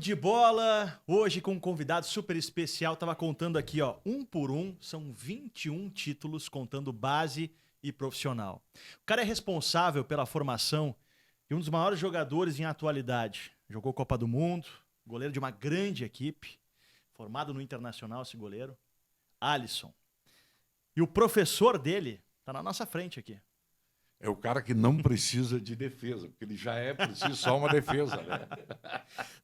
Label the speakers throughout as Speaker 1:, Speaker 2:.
Speaker 1: de bola, hoje com um convidado super especial, tava contando aqui, ó, um por um, são 21 títulos, contando base e profissional. O cara é responsável pela formação de um dos maiores jogadores em atualidade. Jogou Copa do Mundo, goleiro de uma grande equipe, formado no Internacional esse goleiro, Alisson. E o professor dele tá na nossa frente aqui.
Speaker 2: É o cara que não precisa de defesa, porque ele já é preciso só uma defesa, né?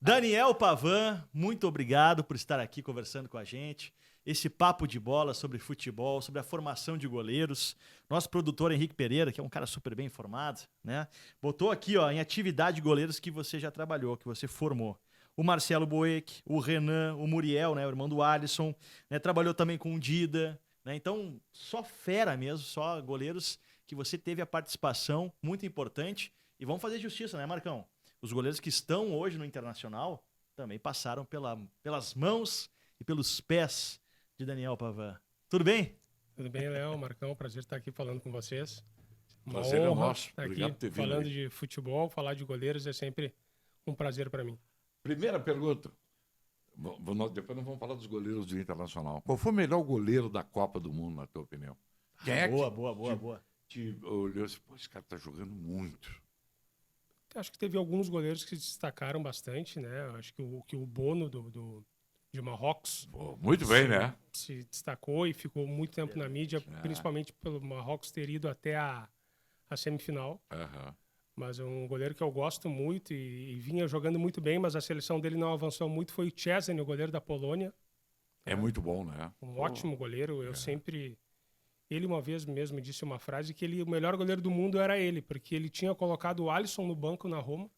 Speaker 1: Daniel Pavan, muito obrigado por estar aqui conversando com a gente. Esse papo de bola sobre futebol, sobre a formação de goleiros. Nosso produtor Henrique Pereira, que é um cara super bem informado, né? Botou aqui, ó, em atividade goleiros que você já trabalhou, que você formou. O Marcelo Boeck, o Renan, o Muriel, né, o irmão do Alisson, né, trabalhou também com o Dida, né? Então, só fera mesmo, só goleiros que você teve a participação muito importante. E vamos fazer justiça, né, Marcão? Os goleiros que estão hoje no Internacional também passaram pelas mãos e pelos pés de Daniel Pavan. Tudo bem?
Speaker 3: Tudo bem, Léo, Marcão, prazer estar aqui falando com vocês. Uma
Speaker 2: Prazer é
Speaker 3: honra
Speaker 2: nosso.
Speaker 3: estar
Speaker 2: Obrigado
Speaker 3: aqui
Speaker 2: por ter vindo
Speaker 3: falando
Speaker 2: aí.
Speaker 3: de futebol, falar de goleiros é sempre um prazer para mim.
Speaker 2: Primeira pergunta. Depois nós vamos falar dos goleiros do Internacional. Qual foi o melhor goleiro da Copa do Mundo, na tua opinião? Quem é
Speaker 1: Boa,
Speaker 2: que
Speaker 1: boa.
Speaker 2: te olhou assim, pô, esse cara tá jogando muito.
Speaker 3: Acho que teve alguns goleiros que se destacaram bastante, né? Acho que o Bono de Marrocos
Speaker 2: Pô, muito bem, né?
Speaker 3: se destacou e ficou muito tempo na mídia, principalmente pelo Marrocos ter ido até a semifinal.
Speaker 2: Aham.
Speaker 3: Mas é um goleiro que eu gosto muito e vinha jogando muito bem, mas a seleção dele não avançou muito. Foi o Szczęsny, o goleiro da Polônia.
Speaker 2: É muito bom, né?
Speaker 3: Um ótimo goleiro. Eu sempre... Ele uma vez mesmo disse uma frase que o melhor goleiro do mundo era ele, porque ele tinha colocado o Alisson no banco na Roma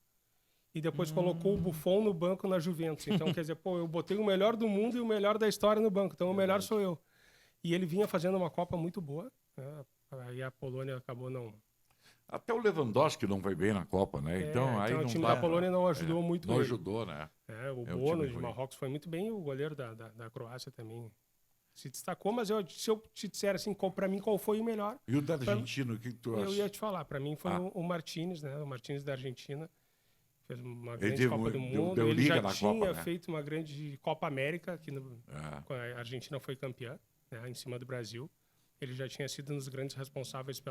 Speaker 3: e depois colocou o Buffon no banco na Juventus. Então, quer dizer, pô, eu botei o melhor do mundo e o melhor da história no banco, então o melhor sou eu. E ele vinha fazendo uma Copa muito boa, né? Aí a Polônia acabou não...
Speaker 2: Até o Lewandowski não foi bem na Copa, né? Então, aí
Speaker 3: o
Speaker 2: não
Speaker 3: time
Speaker 2: dá
Speaker 3: da Polônia não ajudou muito
Speaker 2: Não
Speaker 3: ele.
Speaker 2: ajudou, né?
Speaker 3: O
Speaker 2: um
Speaker 3: Bono
Speaker 2: time
Speaker 3: de
Speaker 2: ruim.
Speaker 3: Marrocos foi muito bem e o goleiro da Croácia também se destacou, mas se eu te disser assim, para mim qual foi o melhor,
Speaker 2: E o da Argentina, o que tu acha?
Speaker 3: eu ia te falar, para mim foi o Martínez, né? O Martínez da Argentina. Fez uma
Speaker 2: Ele
Speaker 3: grande
Speaker 2: teve
Speaker 3: Copa do Mundo.
Speaker 2: deu
Speaker 3: Ele
Speaker 2: liga
Speaker 3: já
Speaker 2: na
Speaker 3: tinha
Speaker 2: Copa, né?
Speaker 3: feito uma grande Copa América, que
Speaker 2: É.
Speaker 3: quando a Argentina foi campeã, né, em cima do Brasil. Ele já tinha sido um dos grandes responsáveis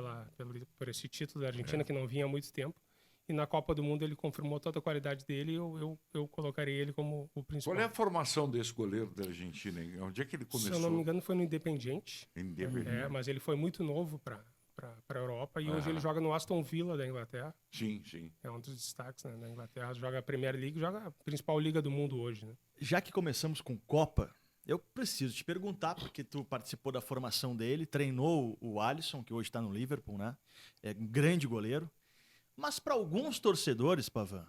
Speaker 3: por esse título da Argentina, que não vinha há muito tempo. E na Copa do Mundo ele confirmou toda a qualidade dele e eu colocaria ele como o principal.
Speaker 2: Qual é a formação desse goleiro da Argentina, hein? Onde é que ele começou?
Speaker 3: Se eu não me engano, foi no Independiente.
Speaker 2: Independente.
Speaker 3: Mas ele foi muito novo para a Europa e hoje ele joga no Aston Villa da Inglaterra.
Speaker 2: Sim, sim.
Speaker 3: É um dos destaques, né, da Inglaterra. Joga a Premier League, joga a principal liga do mundo hoje, né?
Speaker 1: Já que começamos com Copa, eu preciso te perguntar, porque tu participou da formação dele, treinou o Alisson, que hoje está no Liverpool, né? É um grande goleiro. Mas para alguns torcedores, Pavan,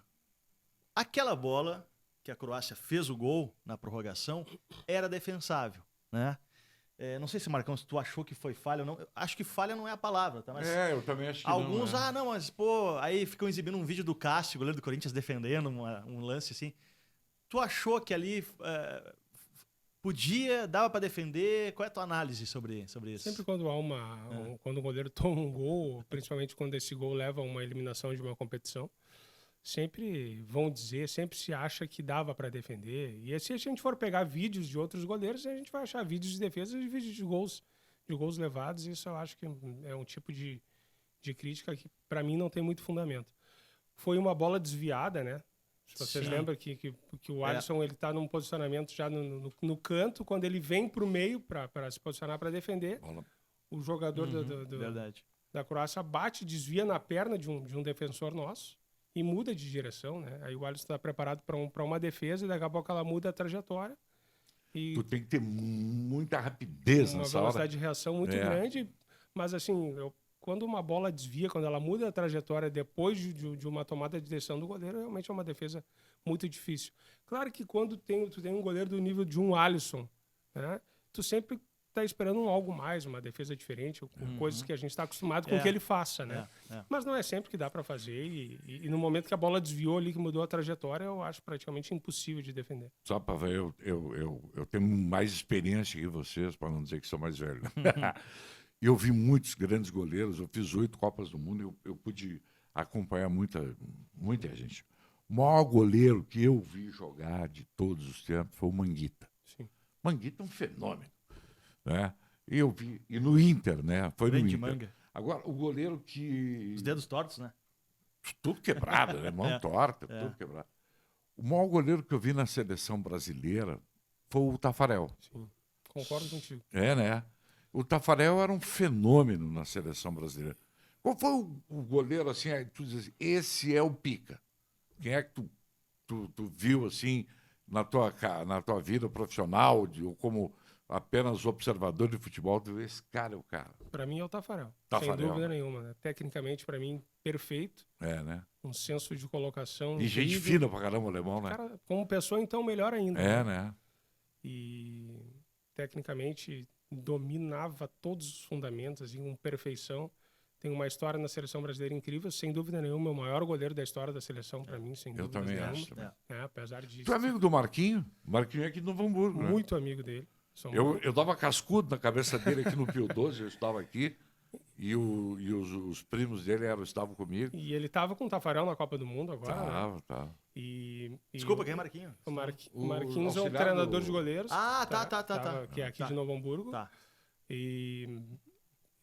Speaker 1: aquela bola que a Croácia fez o gol na prorrogação era defensável, né? Não sei se, Marcão, se tu achou que foi falha ou não. Eu acho que falha não é a palavra, tá? Mas
Speaker 2: Eu também acho que
Speaker 1: alguns,
Speaker 2: não.
Speaker 1: mas pô, aí ficam exibindo um vídeo do Cássio, goleiro do Corinthians, defendendo um lance assim. Tu achou que ali dava para defender? Qual é a tua análise sobre isso?
Speaker 3: Sempre quando quando o goleiro toma um gol, principalmente quando esse gol leva a uma eliminação de uma competição, sempre sempre se acha que dava para defender. E se a gente for pegar vídeos de outros goleiros, a gente vai achar vídeos de defesa e vídeos de gols levados. Isso eu acho que é um tipo de crítica que para mim não tem muito fundamento. Foi uma bola desviada, né? Se vocês lembram que o Alisson ele tá num posicionamento já no canto, quando ele vem para o meio para se posicionar para defender, o jogador da Croácia bate, desvia na perna de um defensor nosso e muda de direção, né? Aí o Alisson está preparado para uma defesa e daqui a pouco ela muda a trajetória. E
Speaker 2: Tu tem que ter muita rapidez nessa hora.
Speaker 3: Uma velocidade de reação muito grande, mas assim, quando uma bola desvia, quando ela muda a trajetória depois de uma tomada de decisão do goleiro, realmente é uma defesa muito difícil. Claro que quando tu tem um goleiro do nível de um Alisson, né, tu sempre está esperando algo mais, uma defesa diferente, coisas que a gente está acostumado com que ele faça, né? Mas não é sempre que dá para fazer e no momento que a bola desviou ali, que mudou a trajetória, eu acho praticamente impossível de defender.
Speaker 2: Só para ver, eu tenho mais experiência que vocês, para não dizer que sou mais velho. Eu vi muitos grandes goleiros, eu fiz 8 Copas do Mundo, eu pude acompanhar muita gente. O maior goleiro que eu vi jogar de todos os tempos foi o Manguita.
Speaker 3: Sim.
Speaker 2: Manguita é um fenômeno, né? Eu vi, e no Inter, né? Foi no
Speaker 1: Grande
Speaker 2: Inter.
Speaker 1: Manga.
Speaker 2: Agora, o goleiro que...
Speaker 1: Os dedos tortos, né?
Speaker 2: Tudo quebrado, né? Mão torta,
Speaker 1: É.
Speaker 2: tudo quebrado. O maior goleiro que eu vi na seleção brasileira foi o Tafarel.
Speaker 3: Sim. Concordo contigo.
Speaker 2: É, né? O Tafarel era um fenômeno na seleção brasileira. Qual foi o goleiro, assim, aí tu diz assim, esse é o pica? Quem é que tu viu, assim, na tua vida profissional, ou como apenas observador de futebol, tu viu, esse cara é o cara?
Speaker 3: Para mim é o Tafarel.
Speaker 2: Tafarel,
Speaker 3: Sem dúvida
Speaker 2: né?
Speaker 3: nenhuma. Né? Tecnicamente, para mim, perfeito.
Speaker 2: É, né?
Speaker 3: Um senso de colocação.
Speaker 2: E gente
Speaker 3: incrível.
Speaker 2: fina pra caramba, o alemão, né?
Speaker 3: Cara, como pessoa, então, melhor ainda.
Speaker 2: É, né?
Speaker 3: E tecnicamente dominava todos os fundamentos, assim, com perfeição. Tem uma história na seleção brasileira incrível, sem dúvida nenhuma, o maior goleiro da história da seleção para mim, sem
Speaker 2: Eu
Speaker 3: dúvida
Speaker 2: também
Speaker 3: nenhuma.
Speaker 2: acho. Também.
Speaker 3: Apesar de
Speaker 2: Tu é amigo do Marquinho? Marquinho é aqui de Novo Hamburgo, né?
Speaker 3: muito amigo dele.
Speaker 2: Eu dava cascudo na cabeça dele aqui no Pio 12, eu estava aqui, e os primos dele estavam comigo.
Speaker 3: E ele tava com o Tafarel na Copa do Mundo agora. Né?
Speaker 2: Tava.
Speaker 1: Desculpa, quem é Marquinho?
Speaker 3: O
Speaker 2: O
Speaker 3: Marquinhos é um
Speaker 2: auxiliar
Speaker 3: treinador
Speaker 2: do-
Speaker 3: de goleiros.
Speaker 1: Ah, tá.
Speaker 3: Que é aqui
Speaker 1: Tá.
Speaker 3: de Novo Hamburgo.
Speaker 1: Tá.
Speaker 3: E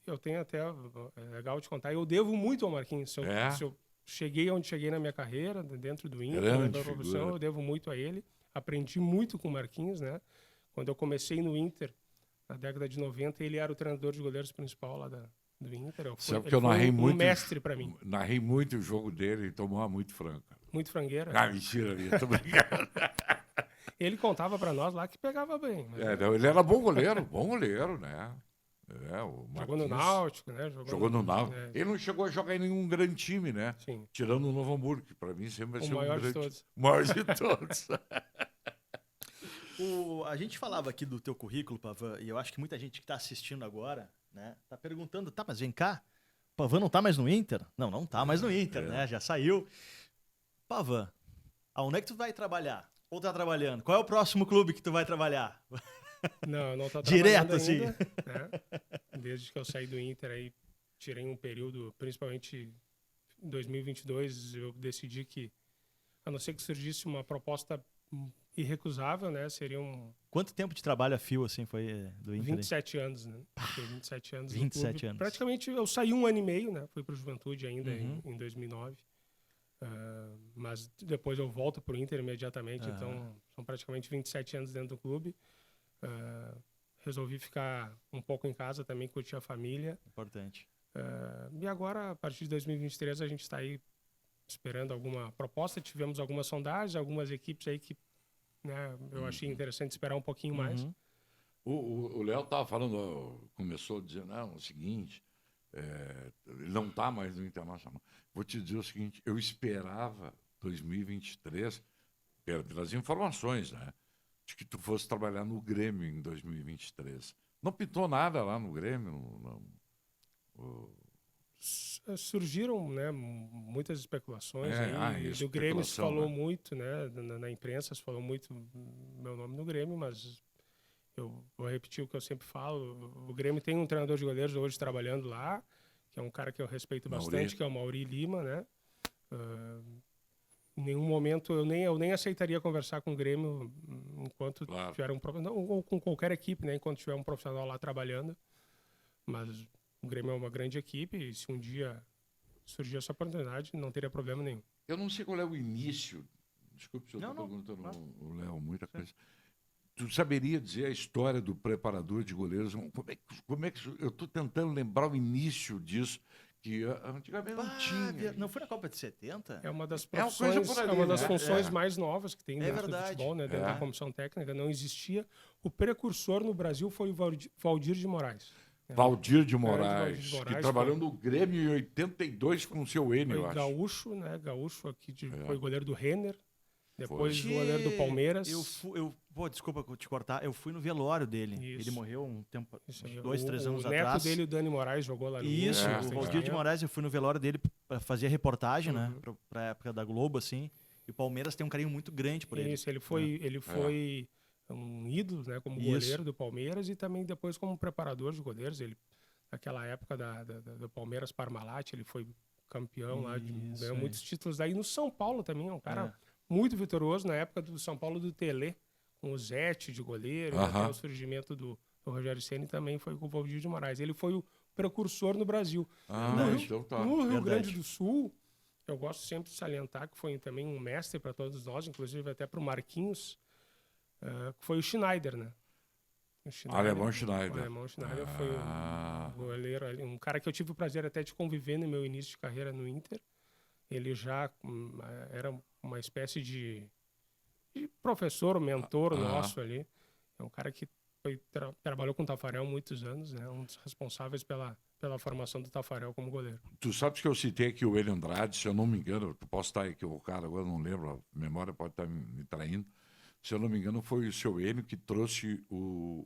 Speaker 3: eu tenho até, é legal te contar, eu devo muito ao Marquinhos. Se eu cheguei onde cheguei na minha carreira, dentro do Inter,
Speaker 2: Grande
Speaker 3: dentro da profissão,
Speaker 2: figura.
Speaker 3: eu devo muito a ele. Aprendi muito com o Marquinhos, né? Quando eu comecei no Inter, na década de 90, ele era o treinador de goleiros principal lá do Inter.
Speaker 2: Sabe que
Speaker 3: Ele
Speaker 2: eu narrei
Speaker 3: foi
Speaker 2: muito.
Speaker 3: um mestre para mim.
Speaker 2: Narrei muito o jogo dele e tomou muito franca.
Speaker 3: Muito frangueira.
Speaker 2: Ah, mentira ali, tô brincando.
Speaker 3: Ele contava para nós lá que pegava bem. Mas
Speaker 2: Não, ele era bom goleiro, né? O
Speaker 3: jogou no
Speaker 2: Marquinhos
Speaker 3: Náutico, né?
Speaker 2: Jogou no Náutico.
Speaker 3: É,
Speaker 2: Ele não chegou a jogar em nenhum grande time, né?
Speaker 3: sim.
Speaker 2: Tirando o Novo Hamburgo, que para mim sempre vai
Speaker 3: O
Speaker 2: ser
Speaker 3: maior
Speaker 2: um
Speaker 3: de
Speaker 2: grande...
Speaker 3: todos.
Speaker 2: O maior de todos.
Speaker 1: A gente falava aqui do teu currículo, Pavan, e eu acho que muita gente que está assistindo agora, né, tá perguntando, tá, mas vem cá, o Pavan não tá mais no Inter? Não tá mais no Inter, né? Já saiu. Pavan, aonde é que tu vai trabalhar? Ou tá trabalhando? Qual é o próximo clube que tu vai trabalhar?
Speaker 3: Não, não tô
Speaker 1: Direto,
Speaker 3: trabalhando
Speaker 1: assim.
Speaker 3: ainda, né? Desde que eu saí do Inter, aí tirei um período, principalmente em 2022, eu decidi que, a não ser que surgisse uma proposta irrecusável, né? Seriam
Speaker 1: Quanto tempo de trabalho a fio, assim, foi do Inter?
Speaker 3: 27 anos, né? Fiquei 27 anos no
Speaker 1: 27
Speaker 3: clube.
Speaker 1: anos.
Speaker 3: Praticamente eu saí 1 ano e meio, né? Fui pro Juventude ainda
Speaker 1: Uhum.
Speaker 3: em 2009. Mas depois eu volto pro Inter imediatamente,
Speaker 1: Aham.
Speaker 3: então são praticamente 27 anos dentro do clube. Resolvi ficar um pouco em casa também, curtir a família.
Speaker 1: Importante.
Speaker 3: E agora, a partir de 2023, a gente está aí esperando alguma proposta. Tivemos algumas sondagens, algumas equipes aí que, né, eu achei interessante esperar um pouquinho mais.
Speaker 1: Uhum.
Speaker 2: O Léo estava falando, começou dizendo, não, é o seguinte, ele não está mais no Internacional. Vou te dizer o seguinte, eu esperava 2023, pelas informações, né, de que tu fosse trabalhar no Grêmio em 2023. Não pintou nada lá no Grêmio?
Speaker 3: Surgiram, né, muitas especulações aí.
Speaker 2: Isso,
Speaker 3: Do Grêmio se falou
Speaker 2: né?
Speaker 3: muito, né, na imprensa se falou muito meu nome no Grêmio, mas eu vou repetir o que eu sempre falo. O Grêmio tem um treinador de goleiros hoje trabalhando lá, que é um cara que eu respeito bastante, que é o Mauri Lima, né? Em nenhum momento eu nem aceitaria conversar com o Grêmio enquanto tiver um profissional, ou com qualquer equipe, né, enquanto tiver um profissional lá trabalhando. Mas o Grêmio é uma grande equipe e se um dia surgir essa oportunidade, não teria problema nenhum.
Speaker 2: Eu não sei qual é o início. Desculpe se eu estou
Speaker 1: Não,
Speaker 2: perguntando
Speaker 1: claro.
Speaker 2: o Léo muita coisa. Tu saberia dizer a história do preparador de goleiros? Como é que eu estou tentando lembrar o início disso, que antigamente não tinha.
Speaker 1: Não foi na Copa de 70?
Speaker 3: É uma das
Speaker 2: É uma coisa
Speaker 3: profissões,
Speaker 2: por ali,
Speaker 3: uma das
Speaker 2: né?
Speaker 3: funções mais novas que tem dentro do
Speaker 1: verdade.
Speaker 3: futebol, né, dentro
Speaker 2: É.
Speaker 3: da comissão técnica, não existia. O precursor no Brasil foi o Valdir de Moraes.
Speaker 2: Valdir de
Speaker 3: Valdir
Speaker 2: Moraes,
Speaker 3: de
Speaker 2: que
Speaker 3: Moraes
Speaker 2: trabalhou no Grêmio em 82 com o seu N, eu
Speaker 3: Foi
Speaker 2: acho.
Speaker 3: gaúcho, né? Gaúcho aqui foi goleiro do Renner, depois
Speaker 1: Tchê,
Speaker 3: goleiro do Palmeiras.
Speaker 1: Desculpa te cortar, eu fui no velório dele.
Speaker 3: Isso.
Speaker 1: Ele morreu um tempo,
Speaker 3: Isso aí,
Speaker 1: 2, 3 anos
Speaker 3: o neto
Speaker 1: atrás.
Speaker 3: dele, o Dani Moraes, jogou lá no
Speaker 1: Isso,
Speaker 3: Inter,
Speaker 1: o
Speaker 3: bastante
Speaker 1: Valdir de
Speaker 3: tempo.
Speaker 1: Moraes, eu fui no velório dele pra fazer reportagem, né? Pra época da Globo, assim. E o Palmeiras tem um carinho muito grande por ele.
Speaker 3: Isso, ele foi um ídolo, né, como
Speaker 1: Isso.
Speaker 3: goleiro do Palmeiras e também depois como preparador de goleiros. Ele, naquela época do Palmeiras Parmalat, ele foi campeão lá,
Speaker 1: Isso
Speaker 3: ganhou
Speaker 1: aí.
Speaker 3: muitos títulos daí. No São Paulo também, é um cara muito vitorioso na época do São Paulo do Tele, com o Zete de goleiro, até o surgimento do Rogério Ceni também foi com o Valdir de Moraes. Ele foi o precursor no Brasil.
Speaker 2: Então tá.
Speaker 3: No Rio
Speaker 1: Verdade.
Speaker 3: Grande do Sul, eu gosto sempre de salientar que foi também um mestre para todos nós, inclusive até para o Marquinhos, que foi o Schneider, né? O
Speaker 2: Alemão Schneider.
Speaker 3: O alemão Schneider foi um goleiro, um cara que eu tive o prazer até de conviver no meu início de carreira no Inter. Ele já era uma espécie de professor, mentor nosso ali. É um cara que trabalhou com o Taffarel há muitos anos, né? Um dos responsáveis pela formação do Taffarel como goleiro.
Speaker 2: Tu sabes que eu citei aqui o Hélio Andrade, se eu não me engano, tu posso estar equivocado agora, não lembro, a memória pode estar me traindo. Se eu não me engano, foi o seu Hélio que trouxe o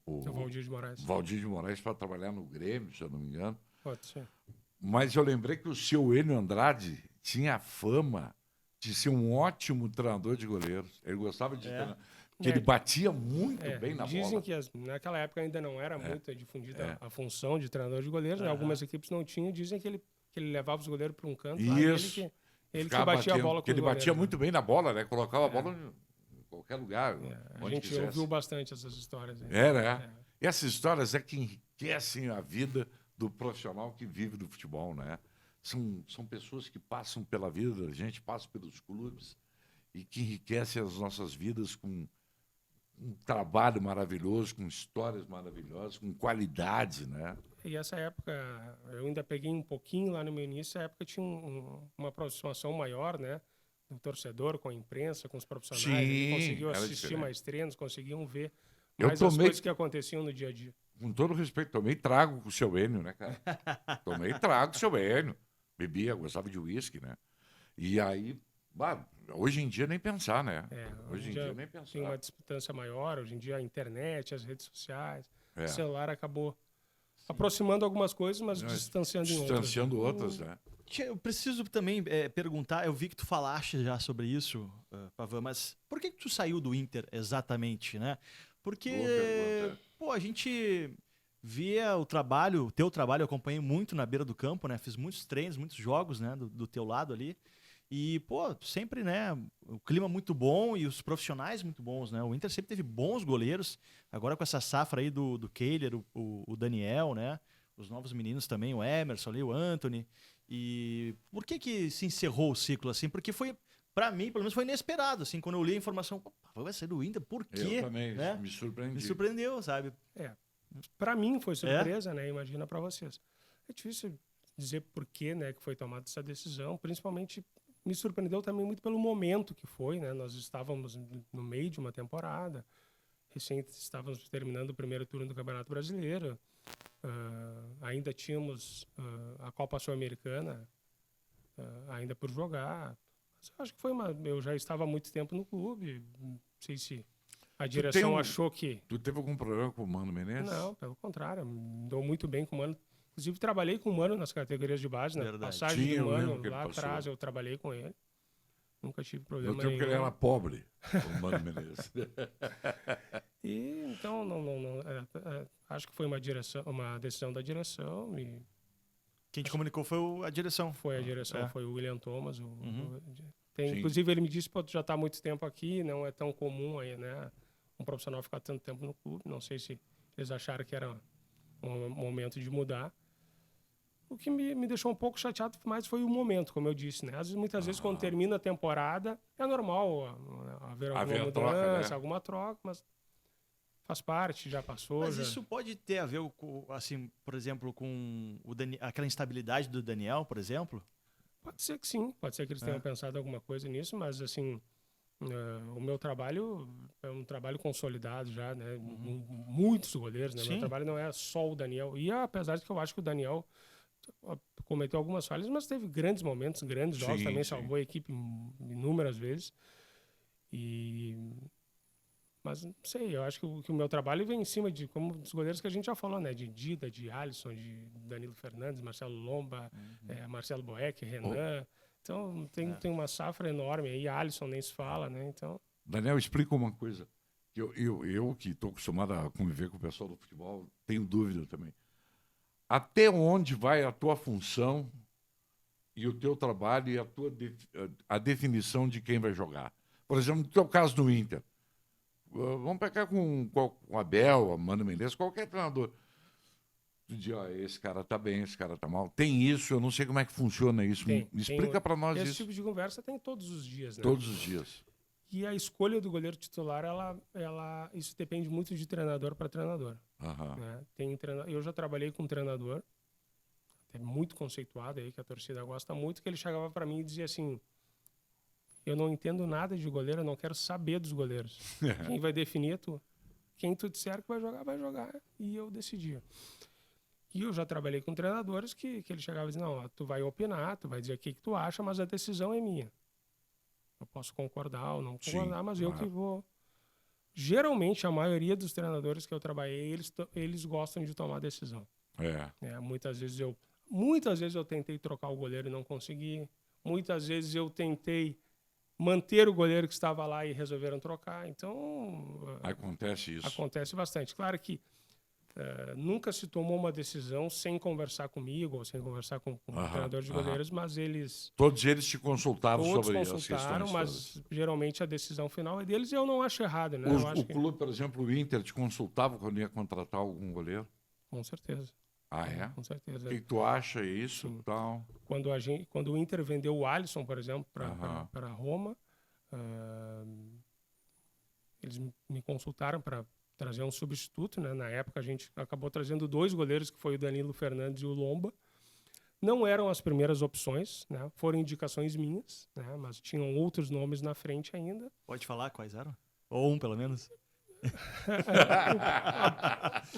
Speaker 3: Valdir de Moraes.
Speaker 2: Valdir de Moraes para trabalhar no Grêmio, se eu não me engano.
Speaker 3: Pode ser.
Speaker 2: Mas eu lembrei que o seu Hélio Andrade tinha a fama de ser um ótimo treinador de goleiros. Ele gostava de treinar, porque ele batia muito bem na
Speaker 3: dizem
Speaker 2: bola.
Speaker 3: que naquela época ainda não era muito difundida a função de treinador de goleiros, né? Algumas equipes não tinham. Dizem que ele levava os goleiros para um canto.
Speaker 2: Isso.
Speaker 3: Lá, ele que batia a bola com
Speaker 2: ele
Speaker 3: os
Speaker 2: batia
Speaker 3: goleiros,
Speaker 2: muito bem na bola, né? Colocava a bola em qualquer lugar.
Speaker 3: A gente ouviu bastante essas histórias. Aí.
Speaker 2: E essas histórias é que enriquecem a vida do profissional que vive do futebol, né? São pessoas que passam pela vida, a gente passa pelos clubes e que enriquecem as nossas vidas com um trabalho maravilhoso, com histórias maravilhosas, com qualidade, né?
Speaker 3: E essa época, eu ainda peguei um pouquinho lá no meu início, a época tinha uma aproximação maior, né? Do torcedor com a imprensa, com os profissionais. Ele conseguiu assistir mais treinos, conseguiam ver mais as coisas que aconteciam no dia a dia.
Speaker 2: Com todo respeito, tomei trago com o seu Enio, né, cara? Tomei trago com o seu Enio. Bebia, gostava de uísque, né? E aí, hoje em dia nem pensar, né? Hoje em dia nem pensar.
Speaker 3: Tem uma distância maior, hoje em dia a internet, as redes sociais, o celular acabou aproximando algumas coisas, mas distanciando em outras.
Speaker 2: Distanciando outras, né?
Speaker 1: Eu preciso também perguntar, eu vi que tu falaste já sobre isso, Pavan, mas por que tu saiu do Inter exatamente, né? Porque, a gente via o teu trabalho, eu acompanhei muito na beira do campo, né? Fiz muitos treinos, muitos jogos, né? Do teu lado ali. E, sempre, né? O clima muito bom e os profissionais muito bons, né? O Inter sempre teve bons goleiros. Agora com essa safra aí do Kehler, o Daniel, né? Os novos meninos também, o Emerson ali, o Anthony. E por que se encerrou o ciclo assim? Porque foi, pra mim, pelo menos foi inesperado, assim. Quando eu li a informação, vai sair do Inter, por quê?
Speaker 2: Eu também,
Speaker 1: né?
Speaker 2: me surpreendi.
Speaker 1: Me surpreendeu, sabe?
Speaker 3: Para mim foi surpresa, né? Imagina para vocês. É difícil dizer por que, né, que foi tomada essa decisão. Principalmente me surpreendeu também muito pelo momento que foi, né? Nós estávamos no meio de uma temporada, estávamos terminando o primeiro turno do Campeonato Brasileiro, ainda tínhamos a Copa Sul-Americana ainda por jogar. Mas eu acho que eu já estava há muito tempo no clube, não sei se a direção achou que...
Speaker 2: Tu teve algum problema com o Mano Menezes?
Speaker 3: Não, pelo contrário, me dou muito bem com o Mano. Inclusive, trabalhei com o Mano nas categorias de base, né? Passagem do Mano, lá atrás eu trabalhei com ele. Nunca tive problema nenhum.
Speaker 2: Eu que ele era pobre, o Mano Menezes.
Speaker 3: E, então, acho que foi uma decisão da direção. E
Speaker 1: quem te comunicou foi a direção.
Speaker 3: Foi a direção, foi o William Thomas. Inclusive, ele me disse, já está há muito tempo aqui, não é tão comum aí, né? Um profissional ficar tanto tempo no clube. Não sei se eles acharam que era um momento de mudar. O que me deixou um pouco chateado mais foi o momento, como eu disse, né? Muitas vezes, quando termina a temporada, é normal haver alguma mudança, né? Alguma troca, mas faz parte, já passou.
Speaker 1: Mas isso pode ter a ver, assim, por exemplo, com aquela instabilidade do Daniel, por exemplo?
Speaker 3: Pode ser que sim, pode ser que eles tenham pensado alguma coisa nisso, mas, assim, o meu trabalho é um trabalho consolidado já, né? Muitos goleiros, né? Meu trabalho não é só o Daniel. E apesar de que eu acho que o Daniel cometeu algumas falhas, mas teve grandes momentos, grandes jogos, também salvou a equipe inúmeras vezes. Mas não sei, eu acho que o meu trabalho vem em cima como dos goleiros que a gente já falou, né? De Dida, de Alisson, de Danilo Fernandes, Marcelo Lomba, Marcelo Boeck, Renan. Então tem uma safra enorme aí, Alisson nem se fala, né? Então...
Speaker 2: Daniel, explica uma coisa. Eu que estou acostumado a conviver com o pessoal do futebol, tenho dúvida também. até onde vai a tua função e o teu trabalho e a definição de quem vai jogar. Por exemplo, no teu caso do Inter, vamos pegar com o Abel, Mano Menezes, qualquer treinador. Tu diz, esse cara tá bem, esse cara tá mal. Tem isso, eu não sei como é que funciona isso. Me explica para nós
Speaker 3: esse
Speaker 2: isso.
Speaker 3: tipo de conversa tem todos os dias, né?
Speaker 2: Todos os dias.
Speaker 3: E a escolha do goleiro titular, isso depende muito de treinador para treinador. Né? Eu já trabalhei com um treinador, até muito conceituado aí, que a torcida gosta muito, que ele chegava para mim e dizia assim: eu não entendo nada de goleiro, eu não quero saber dos goleiros. Quem vai definir é tu. Quem tu disser que vai jogar. E eu decidia. E eu já trabalhei com treinadores que ele chegava e dizia: não, tu vai opinar, tu vai dizer o que tu acha, mas a decisão é minha. Eu posso concordar ou não concordar, mas eu que vou. Geralmente, a maioria dos treinadores que eu trabalhei, eles gostam de tomar decisão. Muitas vezes eu tentei trocar o goleiro e não consegui. Muitas vezes eu tentei manter o goleiro que estava lá e resolveram trocar. Então,
Speaker 2: acontece isso.
Speaker 3: Acontece bastante. Claro que nunca se tomou uma decisão sem conversar comigo ou sem conversar com o treinador de goleiros, mas
Speaker 2: todos eles te consultavam sobre
Speaker 3: as questões. Mas geralmente a decisão final é deles e eu não acho errado. Né?
Speaker 2: O clube, por exemplo, o Inter, te consultava quando ia contratar algum goleiro?
Speaker 3: Com certeza.
Speaker 2: É?
Speaker 3: Com certeza.
Speaker 2: O que tu acha isso? Tal?
Speaker 3: Quando o Inter vendeu o Alisson, por exemplo, para Roma, eles me consultaram para trazer um substituto, né? Na época a gente acabou trazendo 2 goleiros, que foi o Danilo Fernandes e o Lomba. Não eram as primeiras opções, né? Foram indicações minhas, né? Mas tinham outros nomes na frente ainda.
Speaker 1: Pode falar quais eram? Ou um, pelo menos.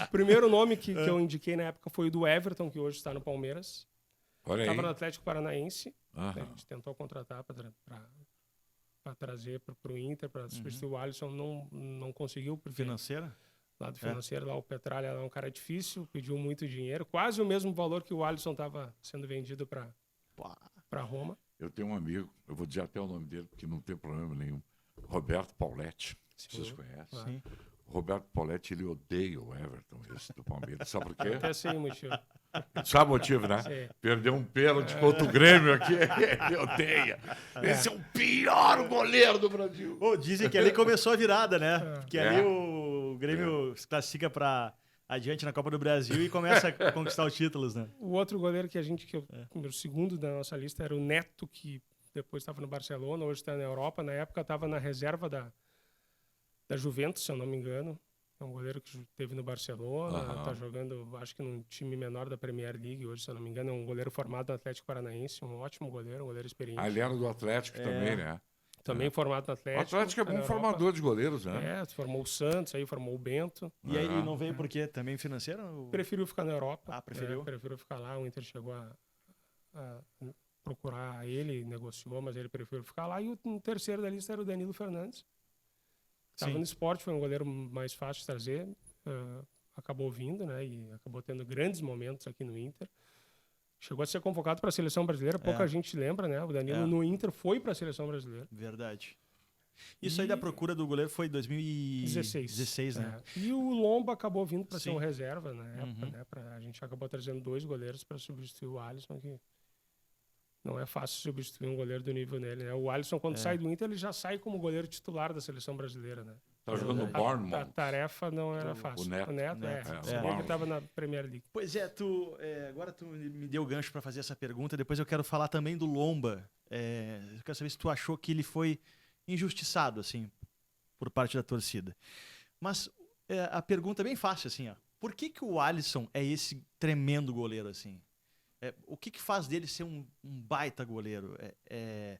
Speaker 3: O primeiro nome que eu indiquei na época foi o do Everton, que hoje está no Palmeiras. Estava no Atlético Paranaense. A gente tentou contratar para trazer para o Inter, para substituir o Alisson, não conseguiu.
Speaker 1: Financeira?
Speaker 3: Lado financeiro, lá o Petralha é um cara difícil, pediu muito dinheiro, quase o mesmo valor que o Alisson estava sendo vendido para Roma.
Speaker 2: Eu tenho um amigo, eu vou dizer até o nome dele, porque não tem problema nenhum, Roberto Pauletti. Vocês conhecem?
Speaker 3: Sim.
Speaker 2: O Roberto Pauletti, ele odeia o Everton, esse do Palmeiras. Sabe por quê?
Speaker 3: Até sei o motivo.
Speaker 2: Sabe o motivo, né?
Speaker 3: Sim.
Speaker 2: Perdeu um pênalti contra o Grêmio aqui. Ele odeia. Esse é o pior goleiro do Brasil.
Speaker 1: Dizem que ali começou a virada, né? Porque ali o Grêmio se classifica para adiante na Copa do Brasil e começa a conquistar os títulos, né?
Speaker 3: O outro goleiro o segundo da nossa lista era o Neto, que depois estava no Barcelona, hoje está na Europa. Na época estava na reserva da Juventus, se eu não me engano. É um goleiro que esteve no Barcelona, está jogando, acho que num time menor da Premier League hoje, se eu não me engano. É um goleiro formado no Atlético Paranaense, um ótimo goleiro, um goleiro experiente.
Speaker 2: Ele era do Atlético também, né?
Speaker 3: Também formado no Atlético.
Speaker 2: O Atlético é bom formador de goleiros, né?
Speaker 3: Formou o Santos, aí formou o Bento.
Speaker 1: E aí não veio por quê? Também financeiro?
Speaker 3: Preferiu ficar na Europa.
Speaker 1: Preferiu?
Speaker 3: Preferiu ficar lá. O Inter chegou a procurar ele, negociou, mas ele preferiu ficar lá. E o terceiro da lista era o Danilo Fernandes. Estava no Sport, foi um goleiro mais fácil de trazer. Acabou vindo, né? E acabou tendo grandes momentos aqui no Inter. Chegou a ser convocado para a seleção brasileira, pouca gente lembra, né? O Danilo no Inter foi para a seleção brasileira.
Speaker 1: Verdade. Isso aí da procura do goleiro foi em 2016, né?
Speaker 3: E o Lomba acabou vindo para ser um reserva na época, né? A gente acabou trazendo 2 goleiros para substituir o Alisson, que não é fácil substituir um goleiro do nível dele, né? O Alisson, quando sai do Inter, ele já sai como goleiro titular da seleção brasileira, né?
Speaker 2: Tá jogando no Bournemouth.
Speaker 3: A tarefa não era fácil.
Speaker 2: O Neto.
Speaker 3: Ele estava na Premier League.
Speaker 1: Pois é, agora tu me deu o gancho para fazer essa pergunta. Depois eu quero falar também do Lomba. Eu quero saber se tu achou que ele foi injustiçado, assim, por parte da torcida. Mas a pergunta é bem fácil, assim, ó. Por que o Alisson é esse tremendo goleiro, assim? O que faz dele ser um baita goleiro?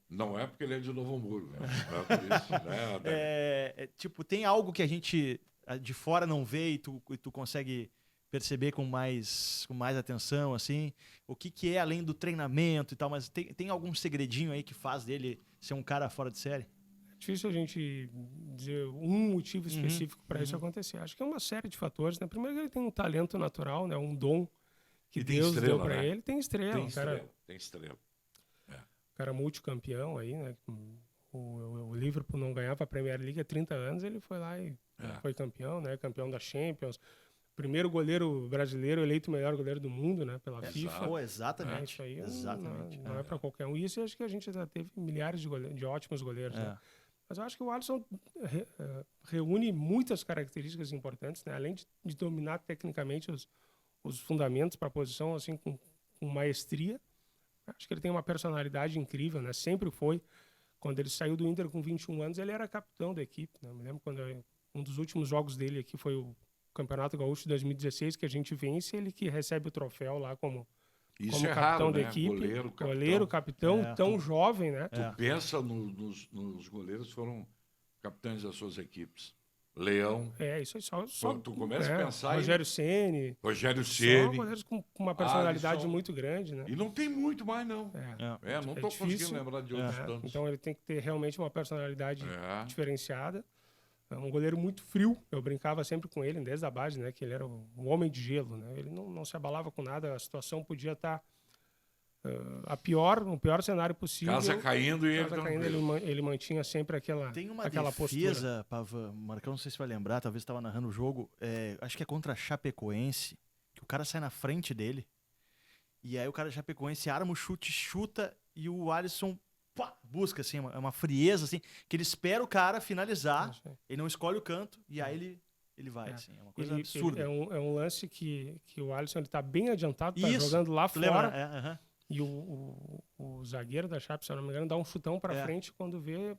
Speaker 2: Não é porque ele é de Novo Hamburgo, né? Não é por isso, né?
Speaker 1: Tipo, tem algo que a gente de fora não vê e tu consegue perceber com mais atenção, assim? O que é além do treinamento e tal, mas tem algum segredinho aí que faz dele ser um cara fora de série?
Speaker 3: É difícil a gente dizer um motivo específico para isso acontecer. Acho que é uma série de fatores, né? Primeiro, ele tem um talento natural, né? Um dom que Deus deu para ele. Tem estrela.
Speaker 2: Tem estrela.
Speaker 3: O cara multicampeão aí, né? O Liverpool não ganhava a Premier League há 30 anos, ele foi lá e foi campeão, né? Campeão da Champions. primeiro goleiro brasileiro eleito o melhor goleiro do mundo, né, pela FIFA.
Speaker 1: Pô, exatamente.
Speaker 3: Isso aí
Speaker 1: Exatamente.
Speaker 3: não é para qualquer um. Isso acho que a gente já teve milhares de ótimos goleiros, né? Mas eu acho que o Alisson reúne muitas características importantes, né? Além de dominar tecnicamente os fundamentos para a posição, assim, com maestria. Acho que ele tem uma personalidade incrível, né? Sempre foi. Quando ele saiu do Inter com 21 anos, ele era capitão da equipe, né? Eu me lembro quando um dos últimos jogos dele aqui foi o Campeonato Gaúcho de 2016, que a gente vence, ele que recebe o troféu lá como capitão
Speaker 2: raro,
Speaker 3: da
Speaker 2: né?
Speaker 3: equipe.
Speaker 2: Goleiro,
Speaker 3: capitão, tão jovem, né?
Speaker 2: Tu pensa nos goleiros que foram capitães das suas equipes. Leão.
Speaker 3: Isso aí só
Speaker 2: Tu começa a pensar
Speaker 3: Rogério Ceni.
Speaker 2: Rogério
Speaker 3: São
Speaker 2: Ceni.
Speaker 3: goleiros com uma personalidade
Speaker 2: Alisson.
Speaker 3: muito grande, né?
Speaker 2: E não tem muito mais, não. Não estou
Speaker 3: difícil.
Speaker 2: conseguindo lembrar de outros tantos.
Speaker 3: Então ele tem que ter realmente uma personalidade diferenciada. É um goleiro muito frio. Eu brincava sempre com ele, desde a base, né? Que ele era um homem de gelo, né? Ele não se abalava com nada. A situação podia estar no pior cenário possível.
Speaker 2: Casa caindo e
Speaker 3: ele mantinha sempre aquela
Speaker 1: Tem uma
Speaker 3: aquela
Speaker 1: defesa, Pavan, Marcão, não sei se vai lembrar, talvez estava narrando o jogo, acho que é contra a Chapecoense, que o cara sai na frente dele, e aí o cara da Chapecoense arma o chute, chuta, e o Alisson busca, assim, uma frieza, assim, que ele espera o cara finalizar, ele não escolhe o canto, e aí ele vai, assim, é uma coisa absurda.
Speaker 3: É um lance que o Alisson está bem adiantado, tá
Speaker 1: Isso,
Speaker 3: jogando lá fora.
Speaker 1: Lembra?
Speaker 3: E o zagueiro da Chape, se eu não me engano, dá um chutão para frente quando vê.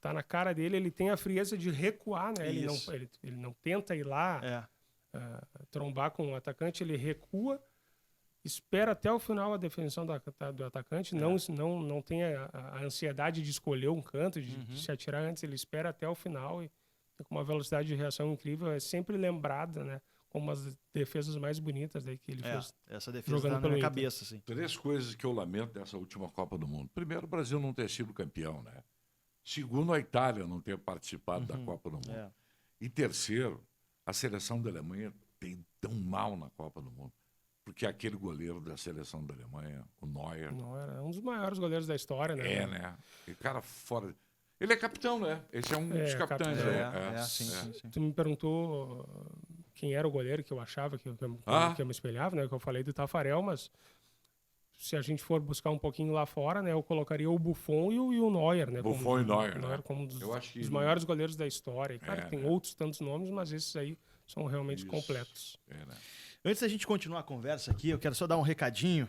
Speaker 3: Tá na cara dele, ele tem a frieza de recuar, né? Ele não tenta ir lá trombar com o atacante, ele recua, espera até o final a definição do atacante, não tem a ansiedade de escolher um canto, de se atirar antes, ele espera até o final e com uma velocidade de reação incrível, é sempre lembrada, né? Como as defesas mais bonitas daí que ele fez.
Speaker 1: Essa defesa
Speaker 3: jogando
Speaker 1: tá na minha cabeça, assim.
Speaker 2: 3 coisas que eu lamento dessa última Copa do Mundo. Primeiro, o Brasil não ter sido campeão, né? Segundo, a Itália não ter participado da Copa do Mundo. E terceiro, a seleção da Alemanha tem tão mal na Copa do Mundo. Porque aquele goleiro da seleção da Alemanha, o Neuer...
Speaker 3: É um dos maiores goleiros da história, né?
Speaker 2: né? E cara fora... Ele é capitão, né? Esse é um dos capitães.
Speaker 1: Sim.
Speaker 3: Tu me perguntou quem era o goleiro que eu achava que eu me espelhava, né? Que eu falei do Tafarel, mas se a gente for buscar um pouquinho lá fora, né? Eu colocaria o Buffon e o Neuer, né?
Speaker 2: Buffon e Neuer,
Speaker 3: né? Como um dos maiores goleiros da história. E, claro, tem outros tantos nomes, mas esses aí são realmente completos.
Speaker 1: Né? Antes da gente continuar a conversa aqui, eu quero só dar um recadinho,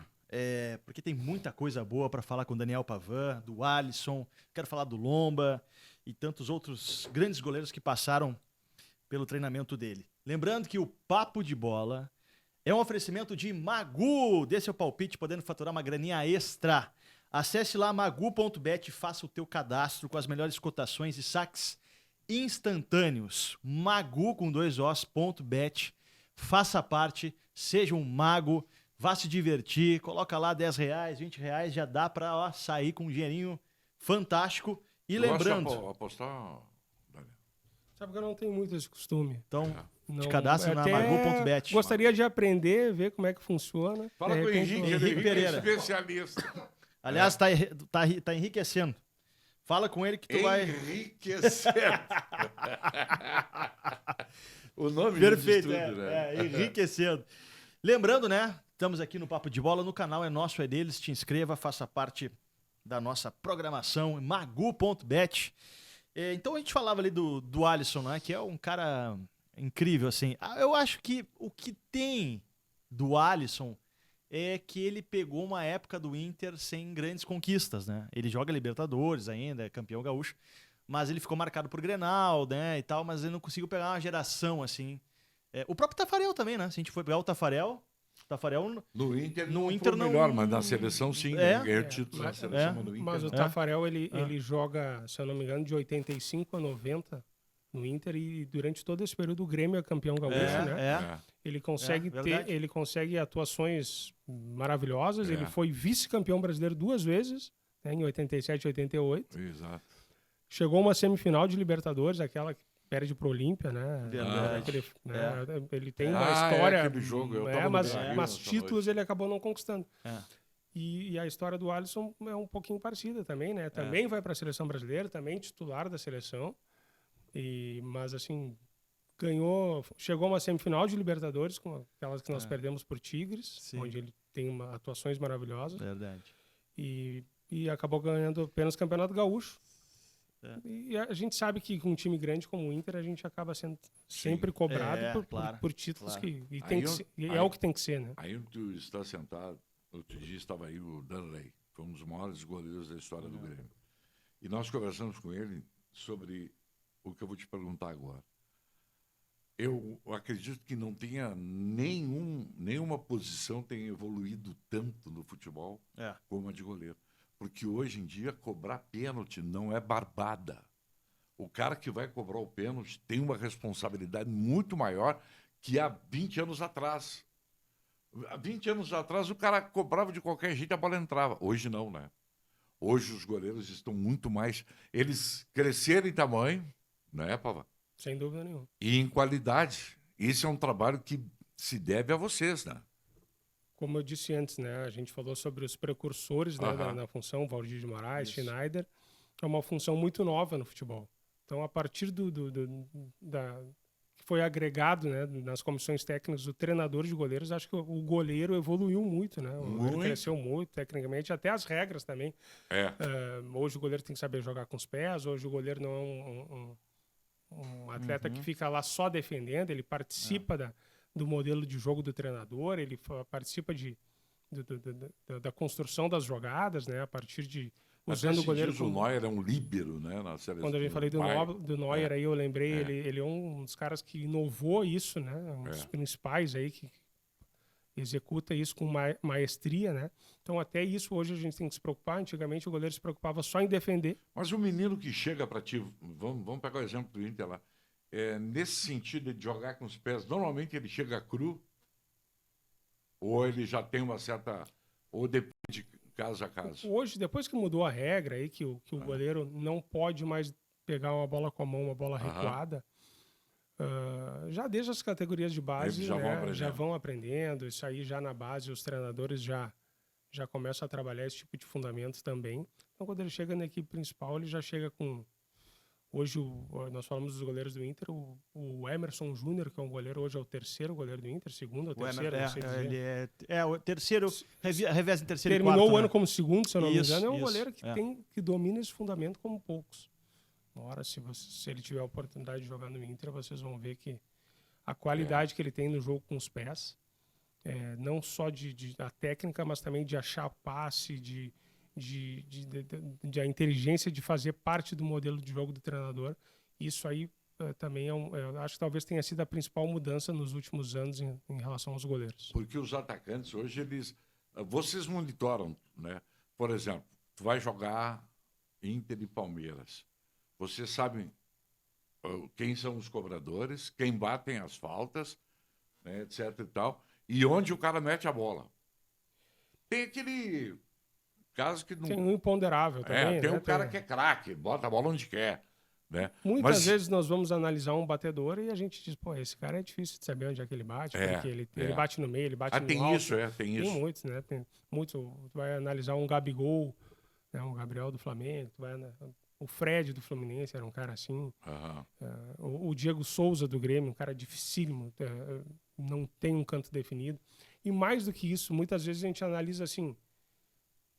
Speaker 1: porque tem muita coisa boa para falar com o Daniel Pavan, do Alisson, quero falar do Lomba e tantos outros grandes goleiros que passaram pelo treinamento dele. Lembrando que o Papo de Bola é um oferecimento de Magu. Dê seu palpite, podendo faturar uma graninha extra. Acesse lá magu.bet e faça o teu cadastro com as melhores cotações e saques instantâneos. Magu com 2 os.bet. Faça parte, seja um mago, vá se divertir, coloca lá R$10, R$20, já dá para sair com um dinheirinho fantástico. E lembrando...
Speaker 2: apostar...
Speaker 3: Sabe que eu não tenho muito esse costume.
Speaker 1: Então, te cadastra na magu.bet.
Speaker 3: Gostaria de aprender, ver como é que funciona.
Speaker 2: Fala com o Henrique Pereira. Especialista.
Speaker 1: Aliás, tá enriquecendo. Fala com ele que tu vai...
Speaker 2: Enriquecendo. O nome
Speaker 1: perfeito,
Speaker 2: diz tudo, né?
Speaker 1: Enriquecendo. Lembrando, né? Estamos aqui no Papo de Bola, no canal é nosso, é deles. Te inscreva, faça parte da nossa programação, magu.bet. Então a gente falava ali do Alisson, né? Que é um cara incrível, assim. Eu acho que o que tem do Alisson é que ele pegou uma época do Inter sem grandes conquistas, né? Ele joga Libertadores ainda, é campeão gaúcho, mas ele ficou marcado por Grenal, né, e tal, mas ele não conseguiu pegar uma geração, assim. O próprio Tafarel também, né? Se a gente for pegar o Tafarel
Speaker 2: no Inter
Speaker 1: não
Speaker 2: melhor, mas na seleção sim, ganhou título na seleção, mas no Inter
Speaker 3: mas o Tafarel, ele joga, se eu não me engano, de 85 a 90 no Inter e durante todo esse período o Grêmio é campeão gaúcho, né? Ele consegue atuações maravilhosas, ele foi vice-campeão brasileiro 2 vezes, né, em 87 e 88.
Speaker 2: Exato.
Speaker 3: Chegou uma semifinal de Libertadores, aquela que perde pro Olímpia, né? Ele tem uma história,
Speaker 2: jogo,
Speaker 3: mas títulos ele acabou não conquistando. E a história do Alisson é um pouquinho parecida também, né? Também vai para a seleção brasileira, também titular da seleção. Mas assim, chegou a uma semifinal de Libertadores, com aquelas que nós perdemos por Tigres,
Speaker 1: Sim.
Speaker 3: onde ele tem atuações maravilhosas.
Speaker 1: Verdade.
Speaker 3: E acabou ganhando apenas o Campeonato Gaúcho.
Speaker 1: É.
Speaker 3: E a gente sabe que com um time grande como o Inter, a gente acaba sendo sempre cobrado por títulos
Speaker 1: claro.
Speaker 3: tem que ser, é o que tem que ser, né?
Speaker 2: Aí tu está sentado, outro dia estava aí o Danley, foi um dos maiores goleiros da história do Grêmio. E nós conversamos com ele sobre o que eu vou te perguntar agora. Eu acredito que não tenha nenhuma posição tenha evoluído tanto no futebol como a de goleiro. Porque hoje em dia cobrar pênalti não é barbada. O cara que vai cobrar o pênalti tem uma responsabilidade muito maior que há 20 anos atrás. Há 20 anos atrás o cara cobrava de qualquer jeito e a bola entrava. Hoje não, né? Hoje os goleiros estão muito mais... Eles cresceram em tamanho, né, Pava?
Speaker 3: Sem dúvida nenhuma.
Speaker 2: E em qualidade. Isso é um trabalho que se deve a vocês, né?
Speaker 3: Como eu disse antes, né? A gente falou sobre os precursores, né, na função, Valdir de Moraes, Schneider. É uma função muito nova no futebol. Então, a partir que foi agregado, né, nas comissões técnicas, o treinador de goleiros, acho que o goleiro evoluiu muito, né? O goleiro cresceu muito, tecnicamente, até as regras também. Hoje o goleiro tem que saber jogar com os pés, hoje o goleiro não é um atleta que fica lá só defendendo, ele participa do modelo de jogo do treinador, ele participa da construção das jogadas, né? A partir de... Usando o goleiro
Speaker 2: o Neuer é um líbero, né? Na seleção.
Speaker 3: Quando a gente falei do Neuer, aí eu lembrei, ele é um dos caras que inovou isso, né? Um dos principais aí que executa isso com maestria, né? Então até isso hoje a gente tem que se preocupar. Antigamente o goleiro se preocupava só em defender.
Speaker 2: Mas o menino que chega para ti, vamos pegar o exemplo do Inter lá, nesse sentido de jogar com os pés, normalmente ele chega cru ou ele já tem uma certa... ou depende caso a caso.
Speaker 3: Hoje, depois que mudou a regra aí, que o goleiro não pode mais pegar uma bola com a mão, uma bola recuada, já desde as categorias de base já vão aprendendo. Isso aí já na base os treinadores já começam a trabalhar esse tipo de fundamento também. Então quando ele chega na equipe principal, ele já chega com... Hoje, nós falamos dos goleiros do Inter, o Emerson Júnior, que é um goleiro, hoje é o terceiro goleiro do Inter, segundo ou terceiro, não sei dizer.
Speaker 1: Ele é o terceiro, revés em terceiro
Speaker 3: Terminou
Speaker 1: e quarto.
Speaker 3: o ano como segundo, se eu não me engano. É um
Speaker 1: isso,
Speaker 3: goleiro que domina esse fundamento como poucos. Ora, se ele tiver a oportunidade de jogar no Inter, vocês vão ver que a qualidade que ele tem no jogo com os pés, não só da técnica, mas também de achar passe, de a inteligência de fazer parte do modelo de jogo do treinador. Isso aí também eu acho que talvez tenha sido a principal mudança nos últimos anos em relação aos goleiros.
Speaker 2: Porque os atacantes hoje, vocês monitoram, né? Por exemplo, tu vai jogar Inter e Palmeiras. Vocês sabem quem são os cobradores, quem batem as faltas, né, etc e tal, e onde o cara mete a bola. Tem aquele... caso que não...
Speaker 3: Tem um imponderável também,
Speaker 2: tem
Speaker 3: né?
Speaker 2: um cara que é craque, bota a bola onde quer, né?
Speaker 3: Muitas vezes nós vamos analisar um batedor e a gente diz, pô, esse cara é difícil de saber onde é que ele bate, porque ele bate no meio, ele bate no
Speaker 2: tem
Speaker 3: alto.
Speaker 2: isso, tem isso.
Speaker 3: Tem muitos, né? Tem muitos. Tu vai analisar um Gabigol, né? Um Gabriel do Flamengo, o Fred do Fluminense era um cara assim. O Diego Souza do Grêmio, um cara dificílimo, não tem um canto definido. E mais do que isso, muitas vezes a gente analisa assim,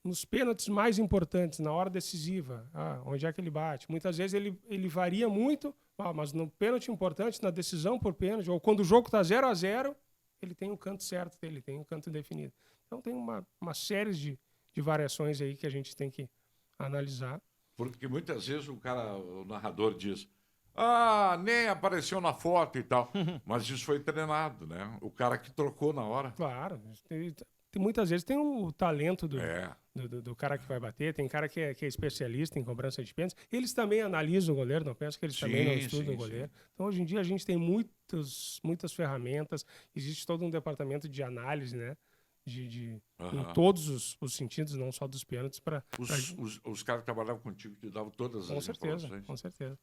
Speaker 3: nos pênaltis mais importantes, na hora decisiva, onde é que ele bate. Muitas vezes ele varia muito, mas no pênalti importante, na decisão por pênalti, ou quando o jogo está 0-0, ele tem um canto certo dele, tem um canto definido. Então tem uma série de variações aí que a gente tem que analisar.
Speaker 2: Porque muitas vezes o narrador diz, nem apareceu na foto e tal, mas isso foi treinado, né? O cara que trocou na hora.
Speaker 3: Claro, muitas vezes tem o talento do cara que vai bater, tem cara que é especialista em cobrança de pênaltis. Eles também analisam o goleiro, não penso que eles também não estudam o goleiro. Então, hoje em dia, a gente tem muitas ferramentas, existe todo um departamento de análise, né? Em todos os sentidos, não só dos pênaltis.
Speaker 2: Os caras que trabalhavam contigo te davam todas as informações.
Speaker 3: Com certeza.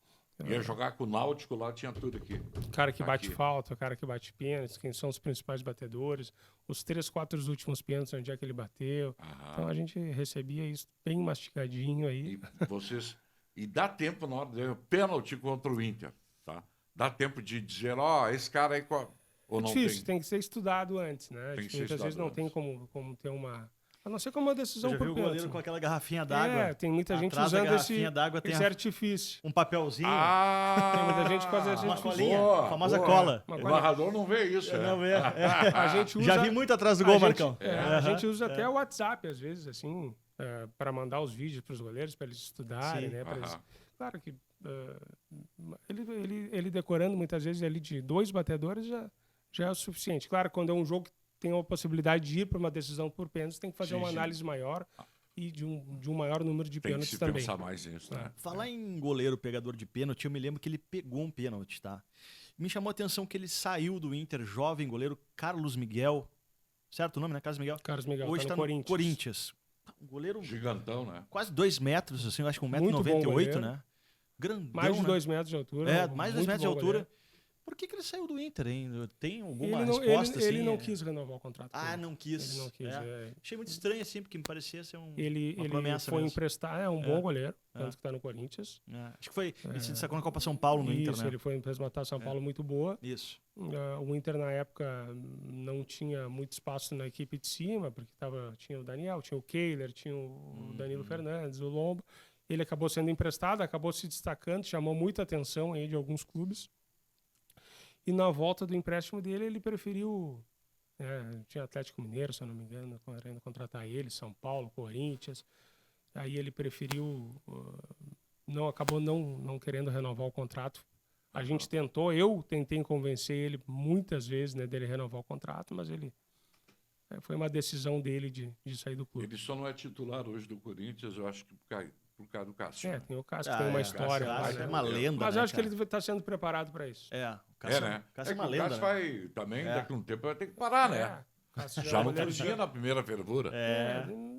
Speaker 2: Ia jogar com o Náutico, lá tinha tudo aqui.
Speaker 3: O cara que bate falta, o cara que bate pênaltis, quem são os principais batedores, os 3, 4 últimos pênaltis, onde é que ele bateu. Então a gente recebia isso bem mastigadinho aí.
Speaker 2: E dá tempo na hora de pênalti contra o Inter, tá? Dá tempo de dizer, esse cara aí... Ou
Speaker 3: É
Speaker 2: não
Speaker 3: difícil, tem que ser estudado antes, né?
Speaker 2: Tem que ser
Speaker 3: Muitas vezes não
Speaker 2: estudado
Speaker 3: tem
Speaker 2: antes.
Speaker 3: como ter uma... A não ser como uma
Speaker 1: Você
Speaker 3: decisão
Speaker 1: já
Speaker 3: por
Speaker 1: viu o
Speaker 3: pênalti.
Speaker 1: goleiro com aquela garrafinha d'água?
Speaker 3: Tem muita gente
Speaker 1: Atrás da
Speaker 3: usando
Speaker 1: garrafinha d'água tem
Speaker 3: esse artifício.
Speaker 1: um papelzinho,
Speaker 3: Tem muita gente que faz esse
Speaker 1: uma
Speaker 3: artifício.
Speaker 1: colinha, a famosa cola.
Speaker 3: Uma
Speaker 2: O
Speaker 3: colinha.
Speaker 2: narrador não vê isso,
Speaker 1: Não
Speaker 2: né?
Speaker 1: vê.
Speaker 3: A gente usa,
Speaker 1: Já vi muito atrás do gol, Marcão.
Speaker 3: A gente usa até o WhatsApp, às vezes, assim, para mandar os vídeos para os goleiros, para eles estudarem,
Speaker 1: Sim.
Speaker 3: né? Claro que ele decorando muitas vezes ali de 2 batedores já é o suficiente. Claro, quando é um jogo que tem a possibilidade de ir para uma decisão por pênaltis, tem que fazer uma análise maior e de um maior número de
Speaker 2: Tem que
Speaker 3: pênaltis
Speaker 2: se
Speaker 3: também.
Speaker 2: pensar mais nisso, né?
Speaker 1: Falar em goleiro pegador de pênalti, eu me lembro que ele pegou um pênalti, tá? Me chamou a atenção que ele saiu do Inter, jovem goleiro, Carlos Miguel. Certo o nome, né? Carlos Miguel.
Speaker 3: Carlos Miguel
Speaker 1: Hoje
Speaker 3: tá
Speaker 1: tá
Speaker 3: no
Speaker 1: no Corinthians. Um goleiro
Speaker 2: Gigantão, né?
Speaker 1: quase 2 metros, assim, eu acho que
Speaker 3: Muito bom
Speaker 1: 1,98 m,
Speaker 3: goleiro.
Speaker 1: né? Grandão,
Speaker 3: Mais de
Speaker 1: né?
Speaker 3: 2 metros de altura.
Speaker 1: Mais de 2
Speaker 3: muito
Speaker 1: metros de
Speaker 3: bom
Speaker 1: altura.
Speaker 3: goleiro.
Speaker 1: Por que ele saiu do Inter, hein? Tem alguma
Speaker 3: Ele não,
Speaker 1: resposta,
Speaker 3: ele
Speaker 1: assim?
Speaker 3: não quis renovar o contrato. com ele.
Speaker 1: Não quis.
Speaker 3: Ele não quis.
Speaker 1: Achei muito estranho, assim, porque me parecia ser uma
Speaker 3: Ele
Speaker 1: promessa
Speaker 3: foi
Speaker 1: mesmo.
Speaker 3: emprestar, é um bom goleiro, tanto que está no Corinthians.
Speaker 1: Acho que foi, ele se destacou na Copa São Paulo no Inter,
Speaker 3: Isso,
Speaker 1: né?
Speaker 3: ele foi fez uma taça São Paulo muito boa.
Speaker 1: Isso.
Speaker 3: O Inter, na época, não tinha muito espaço na equipe de cima, porque tinha o Daniel, tinha o Kehler, tinha o Danilo Fernandes, o Lombo. Ele acabou sendo emprestado, acabou se destacando, chamou muita atenção aí de alguns clubes. E na volta do empréstimo dele, ele preferiu... tinha Atlético Mineiro, se eu não me engano, querendo contratar ele, São Paulo, Corinthians. Aí ele preferiu... acabou não querendo renovar o contrato. A gente eu tentei convencer ele muitas vezes, né, dele renovar o contrato, mas ele... foi uma decisão dele de sair do clube.
Speaker 2: Ele só não é titular hoje do Corinthians, eu acho que por causa do Cássio.
Speaker 3: Tem o Cássio, que tem uma história.
Speaker 1: Cássio
Speaker 3: né?
Speaker 1: é uma lenda,
Speaker 3: Mas
Speaker 1: né,
Speaker 3: acho que
Speaker 1: cara?
Speaker 3: ele está sendo preparado para isso.
Speaker 1: O Cássio,
Speaker 2: né?
Speaker 1: Cássio é uma
Speaker 2: que
Speaker 1: lenda,
Speaker 2: o Cássio
Speaker 1: né?
Speaker 2: vai também, daqui a um tempo, vai ter que parar, né?
Speaker 3: Cássio
Speaker 2: Já
Speaker 3: é
Speaker 2: não
Speaker 3: goleiro
Speaker 2: podia na primeira fervura.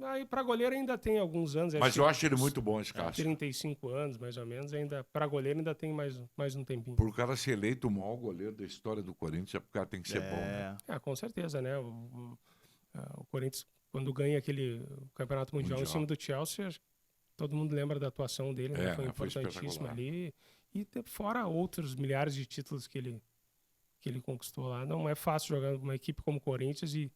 Speaker 3: Aí para goleiro ainda tem alguns anos.
Speaker 2: Mas eu acho ele muito bom, esse
Speaker 3: que
Speaker 2: Cássio.
Speaker 3: 35 anos, mais ou menos. Ainda para goleiro ainda tem mais um tempinho.
Speaker 2: Por o cara ser eleito o maior goleiro da história do Corinthians, é porque o cara tem que ser bom, né?
Speaker 3: Com certeza, né? O Corinthians, quando ganha aquele campeonato mundial em cima do Chelsea, todo mundo lembra da atuação dele, né? Foi importantíssimo ali. E fora outros milhares de títulos que ele conquistou lá. Não é fácil jogar numa equipe como o Corinthians e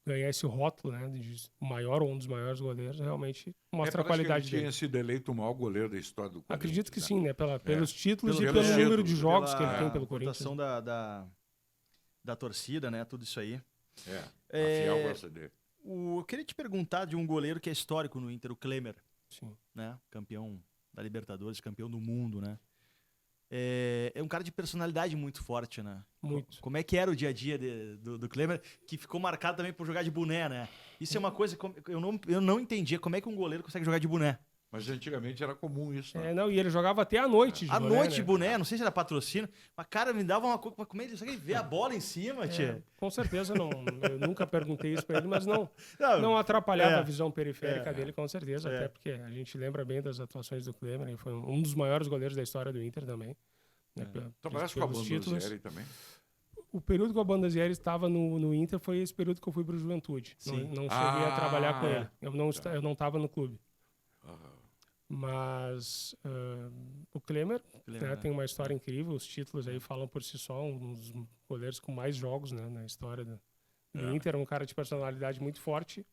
Speaker 3: ganhar esse rótulo, né? De o maior ou um dos maiores goleiros, realmente mostra a qualidade
Speaker 2: que ele
Speaker 3: dele.
Speaker 2: tinha sido eleito o maior goleiro da história do Corinthians.
Speaker 3: Acredito que sim, né? Pelos títulos
Speaker 1: Pelo
Speaker 3: e pelo
Speaker 1: título,
Speaker 3: número de jogos que ele tem pelo
Speaker 1: a
Speaker 3: Corinthians.
Speaker 1: votação da torcida, né? Tudo isso aí.
Speaker 2: A Fiel gosta dele.
Speaker 1: Eu queria te perguntar de um goleiro que é histórico no Inter, o Klemer,
Speaker 3: Sim.
Speaker 1: né? Campeão da Libertadores, campeão do mundo, né? É um cara de personalidade muito forte, né?
Speaker 3: Muito.
Speaker 1: Como é que era o dia a dia do Klemer, que ficou marcado também por jogar de boné, né? Isso é uma coisa que eu não entendia como é que um goleiro consegue jogar de boné.
Speaker 2: Mas antigamente era comum isso, né?
Speaker 3: E ele jogava até à noite de
Speaker 1: À
Speaker 3: boné,
Speaker 1: noite
Speaker 3: né?
Speaker 1: de boné, não sei se era patrocínio, mas cara, me dava uma coisa, como é que ele vê a bola em cima, tia?
Speaker 3: Com certeza não. Eu nunca perguntei isso para ele, mas não atrapalhava a visão periférica dele, com certeza. Até porque a gente lembra bem das atuações do Klemer. Ele foi um dos maiores goleiros da história do Inter também. Né,
Speaker 2: Trabalhasse com a Bondanzieri também?
Speaker 3: O período que o Bondanzieri estava no Inter foi esse período que eu fui para o Juventude. Não cheguei a trabalhar com ele. Eu não estava no clube. Mas o Klemer, né, tem uma história incrível. Os títulos aí falam por si só. Um dos goleiros com mais jogos, né, na história do Inter. Um cara de personalidade muito forte.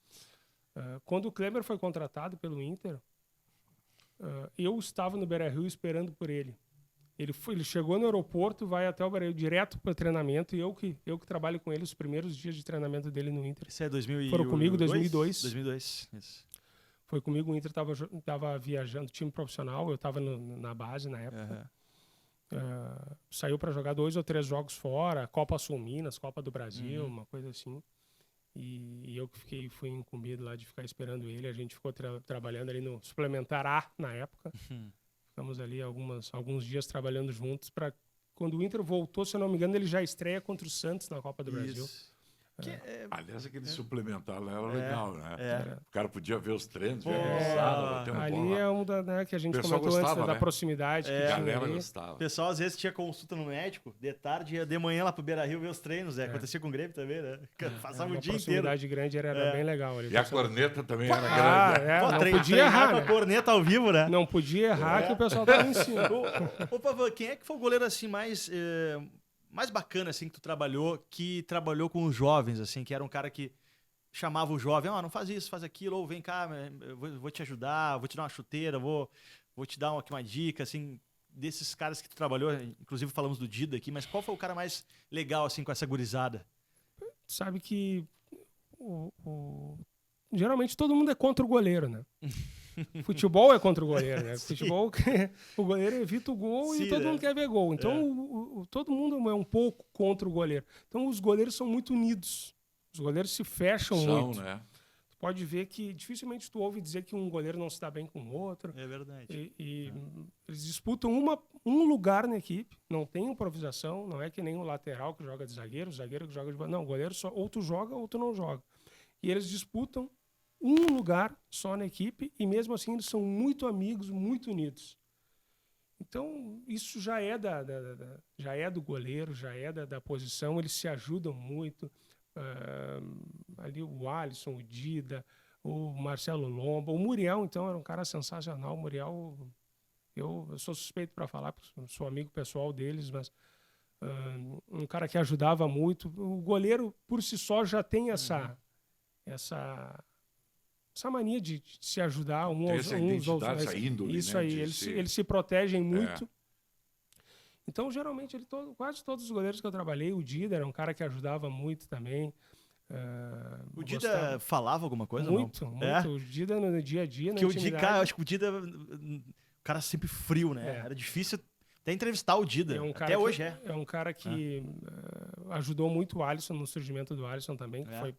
Speaker 3: Quando o Klemer foi contratado pelo Inter, eu estava no Beira-Rio esperando por ele. Ele chegou no aeroporto, vai até o Beira-Rio direto para o treinamento. E eu que trabalho com ele os primeiros dias de treinamento dele no Inter.
Speaker 1: Isso é 2002?
Speaker 3: Foram comigo 2002.
Speaker 1: 2002, isso.
Speaker 3: Foi comigo, o Inter estava viajando, time profissional, eu estava na base na época. Saiu para jogar 2 ou 3 jogos fora, Copa Sul Minas, Copa do Brasil, uma coisa assim. E eu que fui incumbido lá de ficar esperando ele. A gente ficou trabalhando ali no Suplementar A na época. Ficamos ali alguns dias trabalhando juntos para quando o Inter voltou, se eu não me engano, ele já estreia contra o Santos na Copa do Brasil.
Speaker 2: Aliás, aquele suplementar lá era legal, né?
Speaker 1: É.
Speaker 2: O cara podia ver os treinos, ver
Speaker 1: Pô,
Speaker 2: a moçada, batendo
Speaker 3: Ali
Speaker 2: bola.
Speaker 3: é um da, que a gente
Speaker 2: pessoal
Speaker 3: comentou
Speaker 2: gostava,
Speaker 3: antes, da
Speaker 2: né?
Speaker 3: proximidade. Que
Speaker 2: A
Speaker 3: tinha
Speaker 2: galera
Speaker 3: ali.
Speaker 2: gostava.
Speaker 1: O pessoal às vezes tinha consulta no médico, de tarde ia de manhã lá pro Beira-Rio ver os treinos, Acontecia com o Grêmio também, né? Passava o
Speaker 3: Uma
Speaker 1: dia inteiro.
Speaker 3: proximidade grande era bem legal ali.
Speaker 2: E a corneta também era
Speaker 3: Ah,
Speaker 2: grande.
Speaker 1: Pô,
Speaker 3: não
Speaker 1: treinar
Speaker 3: podia errar,
Speaker 1: com a
Speaker 3: né?
Speaker 1: corneta ao vivo, né?
Speaker 3: Não podia errar que o pessoal tava em cima.
Speaker 1: Ô, Pavan, quem é que foi o goleiro assim mais bacana assim que tu trabalhou com os jovens, assim, que era um cara que chamava o jovem, não faz isso, faz aquilo, ou vem cá, eu vou te ajudar, vou te dar uma chuteira, vou te dar uma dica, assim, desses caras que tu trabalhou, inclusive falamos do Dida aqui, mas qual foi o cara mais legal, assim, com essa gurizada?
Speaker 3: Sabe que geralmente todo mundo é contra o goleiro, né? Futebol é contra o goleiro, né? Futebol, o goleiro evita o gol.
Speaker 1: Sim,
Speaker 3: e todo
Speaker 1: né?
Speaker 3: mundo quer ver gol. Então, todo mundo é um pouco contra o goleiro. Então, os goleiros são muito unidos. Os goleiros se fecham muito.
Speaker 2: Né?
Speaker 3: Tu pode ver que dificilmente tu ouve dizer que um goleiro não se dá bem com o outro.
Speaker 1: É verdade.
Speaker 3: Eles disputam um lugar na equipe, não tem improvisação, não é que nem o lateral que joga de zagueiro, o zagueiro que joga de... Não, o goleiro só ou tu joga ou tu não joga. E eles disputam um lugar só na equipe e mesmo assim eles são muito amigos, muito unidos. Então isso já é do goleiro, já é da posição, eles se ajudam muito. Ali o Alisson, o Dida, o Marcelo Lomba, o Muriel então era um cara sensacional. O Muriel, eu sou suspeito para falar, porque sou amigo pessoal deles, mas um cara que ajudava muito. O goleiro por si só já tem essa mania de se ajudar uns aos outros.
Speaker 2: Essa índole,
Speaker 3: isso
Speaker 2: né,
Speaker 3: aí, eles se protegem muito. Então, geralmente, quase todos os goleiros que eu trabalhei, o Dida era um cara que ajudava muito também.
Speaker 1: O Dida falava alguma coisa?
Speaker 3: Muito,
Speaker 1: não?
Speaker 3: muito. O Dida no dia a dia, na
Speaker 1: Porque
Speaker 3: intimidade...
Speaker 1: eu acho que o Dida, o cara sempre frio, né? Era difícil até entrevistar o Dida. Até hoje é.
Speaker 3: É um cara que ajudou muito o Alisson no surgimento do Alisson também, que foi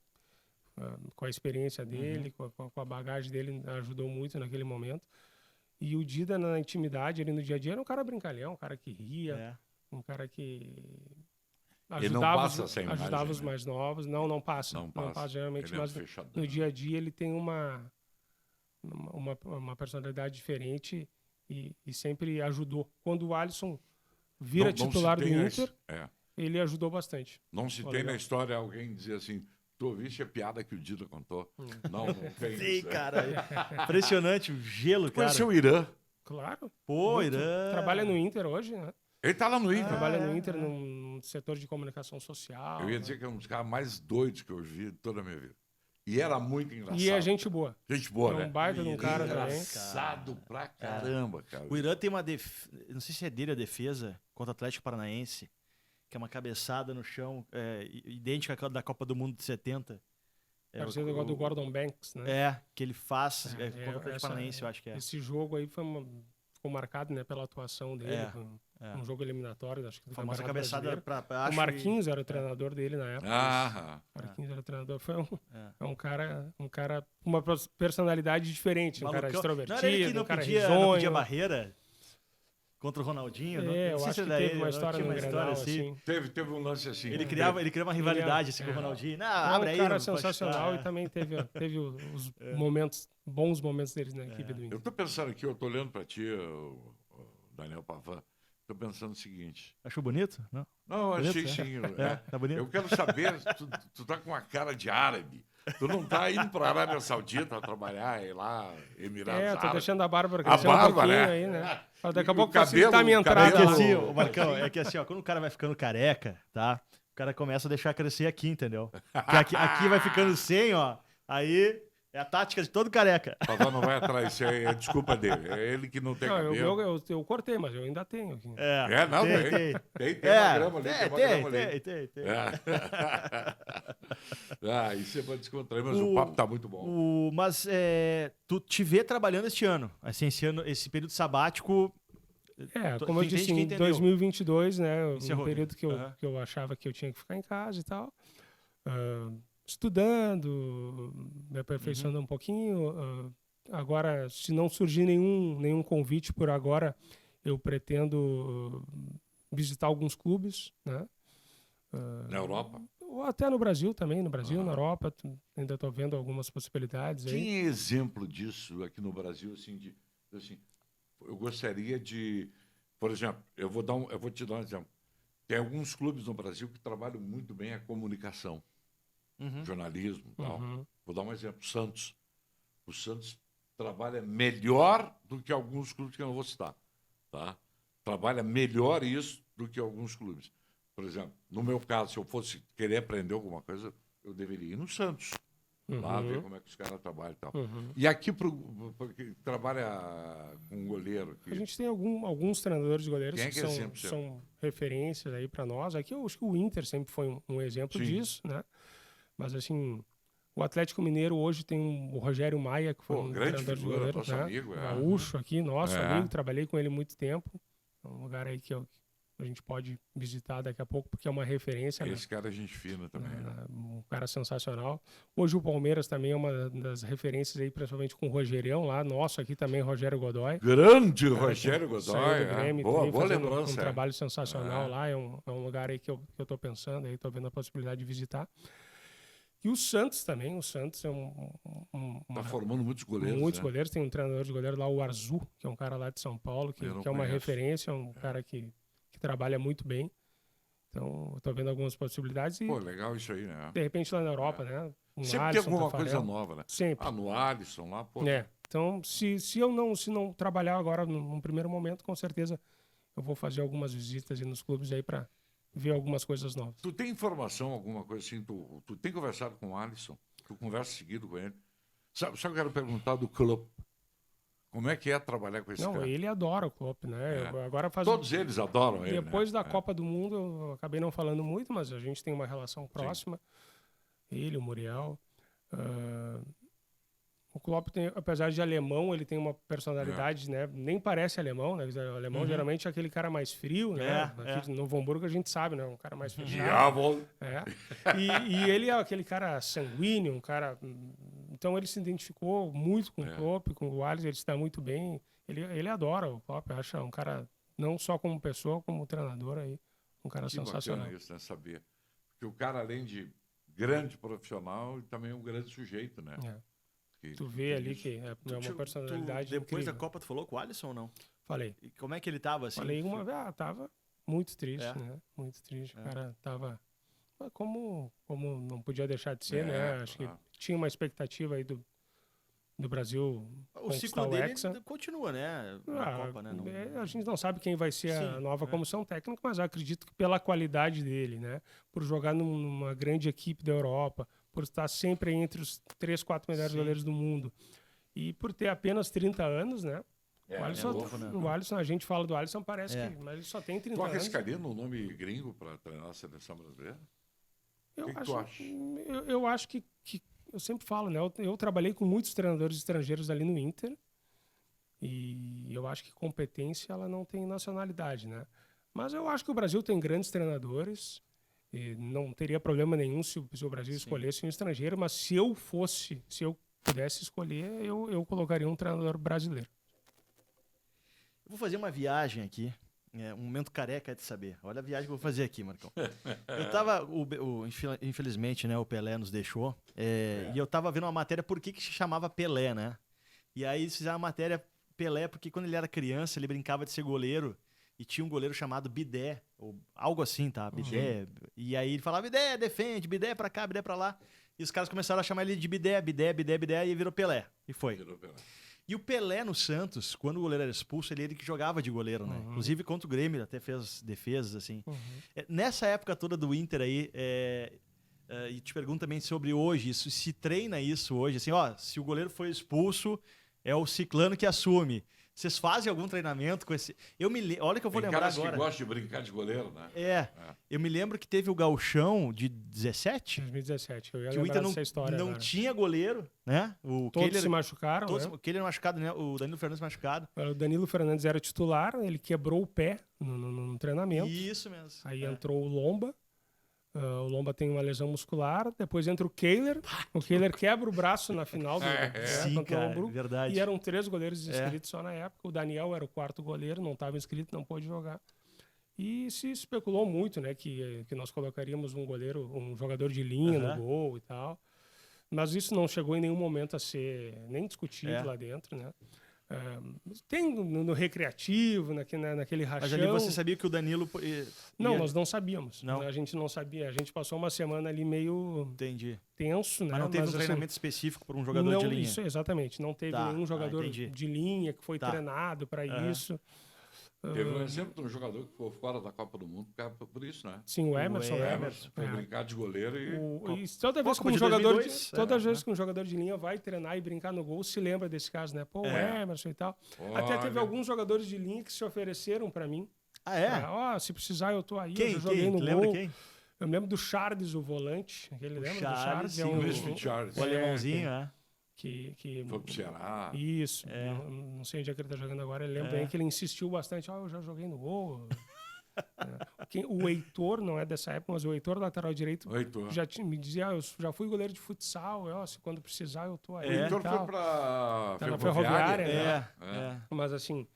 Speaker 3: com a experiência dele, com a bagagem dele, ajudou muito naquele momento. E o Dida, na intimidade, ali no dia a dia, era um cara brincalhão, um cara que ria, um cara que ajudava os mais novos. Não passa. Não passa geralmente, mas no dia a dia ele tem uma personalidade diferente e sempre ajudou. Quando o Alisson vira titular do Inter, ele ajudou bastante.
Speaker 2: Não se tem na história alguém dizer assim... Tu ouviste a piada que o Dida contou? Não tem.
Speaker 1: Sei, cara. Impressionante o gelo, cara.
Speaker 2: Conheceu o Irã?
Speaker 3: Claro.
Speaker 1: Pô, Irã.
Speaker 3: Trabalha no Inter hoje, né?
Speaker 2: Ele tá lá no Inter.
Speaker 3: Trabalha no Inter, no setor de comunicação social.
Speaker 2: Eu ia dizer que é um dos caras mais doidos que eu vi toda a minha vida. E era muito engraçado.
Speaker 3: E é gente boa.
Speaker 2: Gente boa,
Speaker 3: né?
Speaker 2: né?
Speaker 3: É um baita de um cara também.
Speaker 2: Engraçado pra caramba, cara.
Speaker 1: O Irã tem uma não sei se é dele a defesa contra o Atlético Paranaense, que é uma cabeçada no chão, idêntica àquela da Copa do Mundo de 70.
Speaker 3: Parecido igual do Gordon Banks, né?
Speaker 1: Que ele faz contra o Atlético Paranaense, eu acho que é.
Speaker 3: Esse jogo aí ficou marcado, né, pela atuação dele, um jogo eliminatório, acho que do
Speaker 1: famosa cabeçada pra baixo.
Speaker 3: O Marquinhos era o treinador dele na época. Marquinhos era o treinador, foi um cara com uma personalidade diferente, um cara extrovertido,
Speaker 1: não era ele que não podia barreira contra o Ronaldinho?
Speaker 3: Eu acho que teve uma história no Grenal, assim.
Speaker 2: Teve um lance assim.
Speaker 1: Ele criava uma rivalidade assim, com o Ronaldinho.
Speaker 3: Abre aí, um cara sensacional e também teve os bons momentos deles na equipe do Inter.
Speaker 2: Eu tô pensando aqui, eu tô olhando pra ti, o Daniel Pavan, tô pensando o seguinte.
Speaker 1: Achou bonito?
Speaker 2: Não, achei sim.
Speaker 1: Tá bonito?
Speaker 2: Eu quero saber, tu tá com uma cara de árabe. Tu não tá indo pra Arábia Saudita trabalhar lá, Emirados Árabes?
Speaker 3: Tô deixando a barba crescer um pouquinho, né? Aí, né? Daqui a pouco facilitar a minha entrada.
Speaker 1: Marcão, é que assim, quando o cara vai ficando careca, tá? O cara começa a deixar crescer aqui, entendeu? Porque aqui vai ficando sem, ó. Aí é a tática de todo careca.
Speaker 2: O Pavan não vai atrás, isso é desculpa dele. É ele que não tem cabelo.
Speaker 3: Eu cortei, mas eu ainda tenho aqui.
Speaker 2: Tem uma grama ali.
Speaker 1: Tem.
Speaker 2: Isso é pra descontrair, mas o papo tá muito bom.
Speaker 1: Mas tu te vê trabalhando este ano, assim, esse período sabático...
Speaker 3: como eu disse, em 2022, né,
Speaker 1: um
Speaker 3: período que eu achava que eu tinha que ficar em casa e tal, estudando, me aperfeiçoando um pouquinho. Agora, se não surgir nenhum convite por agora, eu pretendo visitar alguns clubes, né?
Speaker 2: Na Europa?
Speaker 3: Ou até no Brasil também, na Europa, ainda estou vendo algumas possibilidades aí.
Speaker 2: Tem exemplo disso aqui no Brasil, assim, eu gostaria de, por exemplo, eu vou te dar um exemplo. Tem alguns clubes no Brasil que trabalham muito bem a comunicação, jornalismo e tal. Vou dar um exemplo, Santos. O Santos trabalha melhor do que alguns clubes que eu não vou citar, tá? Trabalha melhor isso do que alguns clubes. Por exemplo, no meu caso, se eu fosse querer aprender alguma coisa, eu deveria ir no Santos, lá ver como é que os caras trabalham e tal. E aqui, porque trabalha com goleiro. Aqui.
Speaker 3: A gente tem alguns treinadores de goleiros
Speaker 2: Quem é
Speaker 3: que são referências aí para nós. Aqui eu acho que o Inter sempre foi um exemplo disso, né? Mas assim, o Atlético Mineiro hoje tem o Rogério Maia, que foi um
Speaker 2: grande
Speaker 3: treinador de
Speaker 2: figura,
Speaker 3: goleiro,
Speaker 2: nosso
Speaker 3: né?
Speaker 2: amigo.
Speaker 3: Gaúcho aqui, nosso amigo, trabalhei com ele muito tempo. É um lugar aí que a gente pode visitar daqui a pouco, porque é uma referência.
Speaker 2: Esse cara é gente fina também.
Speaker 3: Um cara sensacional. Hoje o Palmeiras também é uma das referências aí, principalmente com o Rogerião lá. Nosso aqui também, Rogério Godoy.
Speaker 2: Grande Rogério Godoy.
Speaker 3: Saiu do Grêmio,
Speaker 2: Boa
Speaker 3: fazendo
Speaker 2: lembrança.
Speaker 3: Um trabalho sensacional lá. É um lugar aí que eu estou pensando, estou vendo a possibilidade de visitar. E o Santos também. O Santos é
Speaker 2: Está formando muitos goleiros.
Speaker 3: Muitos goleiros. Tem um treinador de goleiro lá, o Arzu, que é um cara lá de São Paulo, que é uma referência, um cara que trabalha muito bem. Então, eu tô vendo algumas possibilidades. E,
Speaker 2: legal isso aí, né?
Speaker 3: De repente, lá na Europa, né?
Speaker 2: Sempre
Speaker 3: Alisson,
Speaker 2: tem alguma
Speaker 3: Tafarel.
Speaker 2: coisa nova, né?
Speaker 3: Sempre.
Speaker 2: No Alisson lá, pô.
Speaker 3: Então, se não trabalhar agora num primeiro momento, com certeza eu vou fazer algumas visitas nos clubes aí para ver algumas coisas novas.
Speaker 2: Tu tem informação, alguma coisa assim? Tu tem conversado com o Alisson? Tu conversa seguido com ele? Sabe o que eu quero perguntar do Klopp? Como é que é trabalhar com esse cara?
Speaker 3: Não, ele adora o Klopp, né? Agora
Speaker 2: Todos eles adoram ele,
Speaker 3: Depois da Copa do Mundo, eu acabei não falando muito, mas a gente tem uma relação próxima. Sim. Ele, o Muriel. O Klopp, apesar de alemão, ele tem uma personalidade, né? Nem parece alemão, né? O alemão geralmente é aquele cara mais frio, né? Aqui no Novo Hamburgo a gente sabe, né? Um cara mais fechado. E ele é aquele cara sanguíneo, um cara... Então ele se identificou muito com o Klopp, com o Alisson, ele se dá muito bem. Ele adora o Klopp, acha um cara, não só como pessoa, como treinador, aí, um cara sensacional.
Speaker 2: Bacana isso, né? Saber. Porque o cara, além de grande profissional, também é um grande sujeito, né?
Speaker 3: Tu vê ali que é uma personalidade
Speaker 1: depois
Speaker 3: incrível.
Speaker 1: Da Copa, tu falou com o Alisson ou não?
Speaker 3: Falei.
Speaker 1: E como é que ele tava assim?
Speaker 3: Falei uma vez, tava muito triste, né? Muito triste. O cara tava... Como não podia deixar de ser, né? Acho que tinha uma expectativa aí do Brasil
Speaker 1: o ciclo dele continua, né? Na Copa, né?
Speaker 3: A gente não sabe quem vai ser a nova comissão técnica, mas acredito que pela qualidade dele, né? Por jogar numa grande equipe da Europa, por estar sempre entre os 3, 4 melhores goleiros do mundo e por ter apenas 30 anos, né? O Alisson, a gente fala do Alisson, parece que... Mas ele só tem 30 anos.
Speaker 2: Tu arriscaria no nome gringo para treinar a seleção brasileira?
Speaker 3: Eu acho que eu sempre falo, né? Eu trabalhei com muitos treinadores estrangeiros ali no Inter e eu acho que competência ela não tem nacionalidade, né? Mas eu acho que o Brasil tem grandes treinadores e não teria problema nenhum se o Brasil escolhesse um estrangeiro, mas se eu pudesse escolher, eu colocaria um treinador brasileiro.
Speaker 1: Eu vou fazer uma viagem aqui. Um momento careca de saber. Olha a viagem que eu vou fazer aqui, Marcão. Eu tava... infelizmente, né, o Pelé nos deixou. E eu tava vendo uma matéria por que se chamava Pelé, né? E aí eles fizeram a matéria Pelé porque quando ele era criança, ele brincava de ser goleiro e tinha um goleiro chamado Bidé, ou algo assim, tá? Bidé. E aí ele falava, Bidé, defende, Bidé pra cá, Bidé pra lá. E os caras começaram a chamar ele de Bidé, e virou Pelé. E foi. Virou Pelé. E o Pelé no Santos, quando o goleiro era expulso, ele que jogava de goleiro, né? Inclusive contra o Grêmio, até fez defesas, assim. Nessa época toda do Inter aí, e te pergunto também sobre hoje, se treina isso hoje, assim, se o goleiro foi expulso, é o ciclano que assume. Vocês fazem algum treinamento com esse... Olha que eu vou lembrar agora. Tem caras
Speaker 2: que gostam de brincar de goleiro, né?
Speaker 1: Eu me lembro que teve o Gauchão de 17.
Speaker 3: 2017, eu ia
Speaker 1: que o Inter
Speaker 3: dessa história
Speaker 1: não tinha goleiro, né?
Speaker 3: Todos se machucaram, né?
Speaker 1: O Keller machucado, né? O Danilo Fernandes machucado.
Speaker 3: O Danilo Fernandes era titular, ele quebrou o pé no treinamento.
Speaker 1: Isso mesmo.
Speaker 3: Aí entrou o Lomba. O Lomba tem uma lesão muscular, depois entra o Kehler. O Kehler quebra o braço na final do
Speaker 1: Sim, cara, verdade.
Speaker 3: E eram 3 goleiros inscritos só na época. O Daniel era o 4º goleiro, não estava inscrito, não pôde jogar. E se especulou muito, né, que nós colocaríamos um jogador de linha no gol e tal. Mas isso não chegou em nenhum momento a ser nem discutido lá dentro, né? Tem no recreativo, naquele rachão.
Speaker 1: Mas ali você sabia que o Danilo...
Speaker 3: Não, nós não sabíamos.
Speaker 1: Não.
Speaker 3: A gente não sabia. A gente passou uma semana ali meio tenso, né?
Speaker 1: Mas não teve um treinamento específico para um jogador de linha?
Speaker 3: Isso, exatamente. Não teve nenhum jogador de linha que foi treinado para isso.
Speaker 2: Teve um exemplo de um jogador que ficou fora da Copa do Mundo por isso, né?
Speaker 3: Sim, o Emerson.
Speaker 2: Foi brincar de goleiro e
Speaker 3: toda vez que um jogador de linha vai treinar e brincar no gol, se lembra desse caso, né? Pô, o Emerson e tal. Até teve alguns jogadores de linha que se ofereceram para mim.
Speaker 1: Ah, é?
Speaker 3: Se precisar, eu tô aí.
Speaker 1: Quem?
Speaker 3: Eu joguei no
Speaker 1: lembra
Speaker 3: gol.
Speaker 1: quem?
Speaker 3: Eu me lembro do Charles, o volante. Ele lembra do Charles?
Speaker 2: Charles.
Speaker 1: O alemãozinho,
Speaker 3: que
Speaker 2: foi pro Ceará.
Speaker 3: Isso. Não sei onde é que ele tá jogando agora. Eu lembro bem que ele insistiu bastante. Eu já joguei no gol. O Heitor, não é dessa época, mas o Heitor, lateral direito, me dizia, eu já fui goleiro de futsal, se quando precisar eu tô aí.
Speaker 2: O Heitor foi pra
Speaker 3: Ferroviária, né? Mas assim,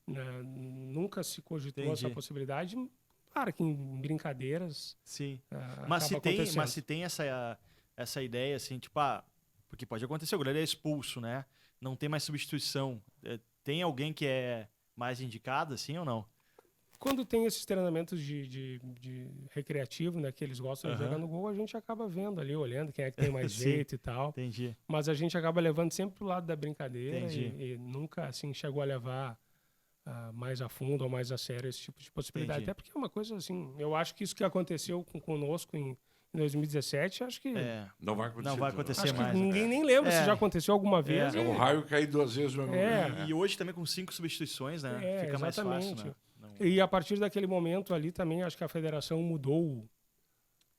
Speaker 3: nunca se cogitou essa possibilidade. Claro que em brincadeiras.
Speaker 1: Sim. Mas se tem essa ideia, assim, tipo, porque pode acontecer, o goleiro é expulso, né? Não tem mais substituição. Tem alguém que é mais indicado, assim, ou não?
Speaker 3: Quando tem esses treinamentos de recreativo, né, que eles gostam de jogar no gol, a gente acaba vendo ali, olhando quem é que tem mais jeito e tal.
Speaker 1: Entendi.
Speaker 3: Mas a gente acaba levando sempre pro lado da brincadeira e nunca, assim, chegou a levar mais a fundo ou mais a sério esse tipo de possibilidade. Até porque é uma coisa, assim, eu acho que isso que aconteceu conosco em 2017, acho que...
Speaker 2: Não vai acontecer
Speaker 3: acho
Speaker 2: mais.
Speaker 3: Que ninguém nem lembra se já aconteceu alguma vez.
Speaker 2: O raio caiu 2 vezes no
Speaker 1: E hoje também com 5 substituições, né? Fica mais fácil, né?
Speaker 3: E a partir daquele momento ali também, acho que a federação mudou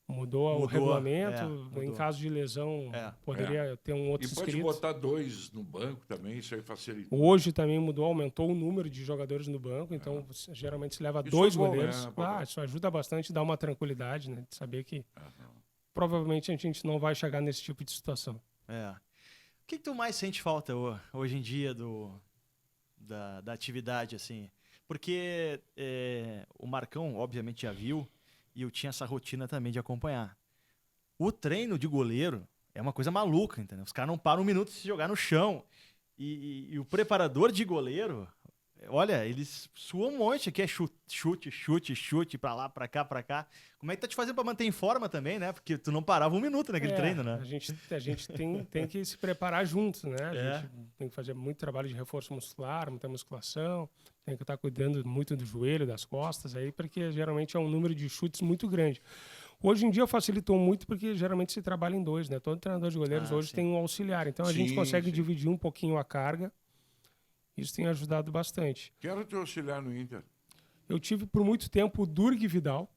Speaker 3: o regulamento. Em caso de lesão, poderia ter um outro inscrito.
Speaker 2: E pode botar 2 no banco também, isso aí facilita.
Speaker 3: Hoje também aumentou o número de jogadores no banco, então geralmente se leva 2 goleiros. Isso ajuda bastante, dá uma tranquilidade, né? De saber que provavelmente a gente não vai chegar nesse tipo de situação.
Speaker 1: O que tu mais sente falta hoje em dia da atividade, assim? Porque o Marcão, obviamente, já viu, e eu tinha essa rotina também de acompanhar. O treino de goleiro é uma coisa maluca, entendeu? Os caras não param um minuto de se jogar no chão. E o preparador de goleiro, olha, eles suam um monte, aqui é chute, pra lá, pra cá. Como é que tá te fazendo pra manter em forma também, né? Porque tu não parava um minuto naquele treino, né?
Speaker 3: A gente tem que se preparar juntos, né? A gente tem que fazer muito trabalho de reforço muscular, muita musculação, tem que estar cuidando muito do joelho, das costas, aí, porque geralmente é um número de chutes muito grande. Hoje em dia facilitou muito porque geralmente se trabalha em 2, né? Todo treinador de goleiros hoje tem um auxiliar, então a gente consegue dividir um pouquinho a carga. Isso tem ajudado bastante.
Speaker 2: Quem era o teu auxiliar no Inter?
Speaker 3: Eu tive por muito tempo o Durg Vidal.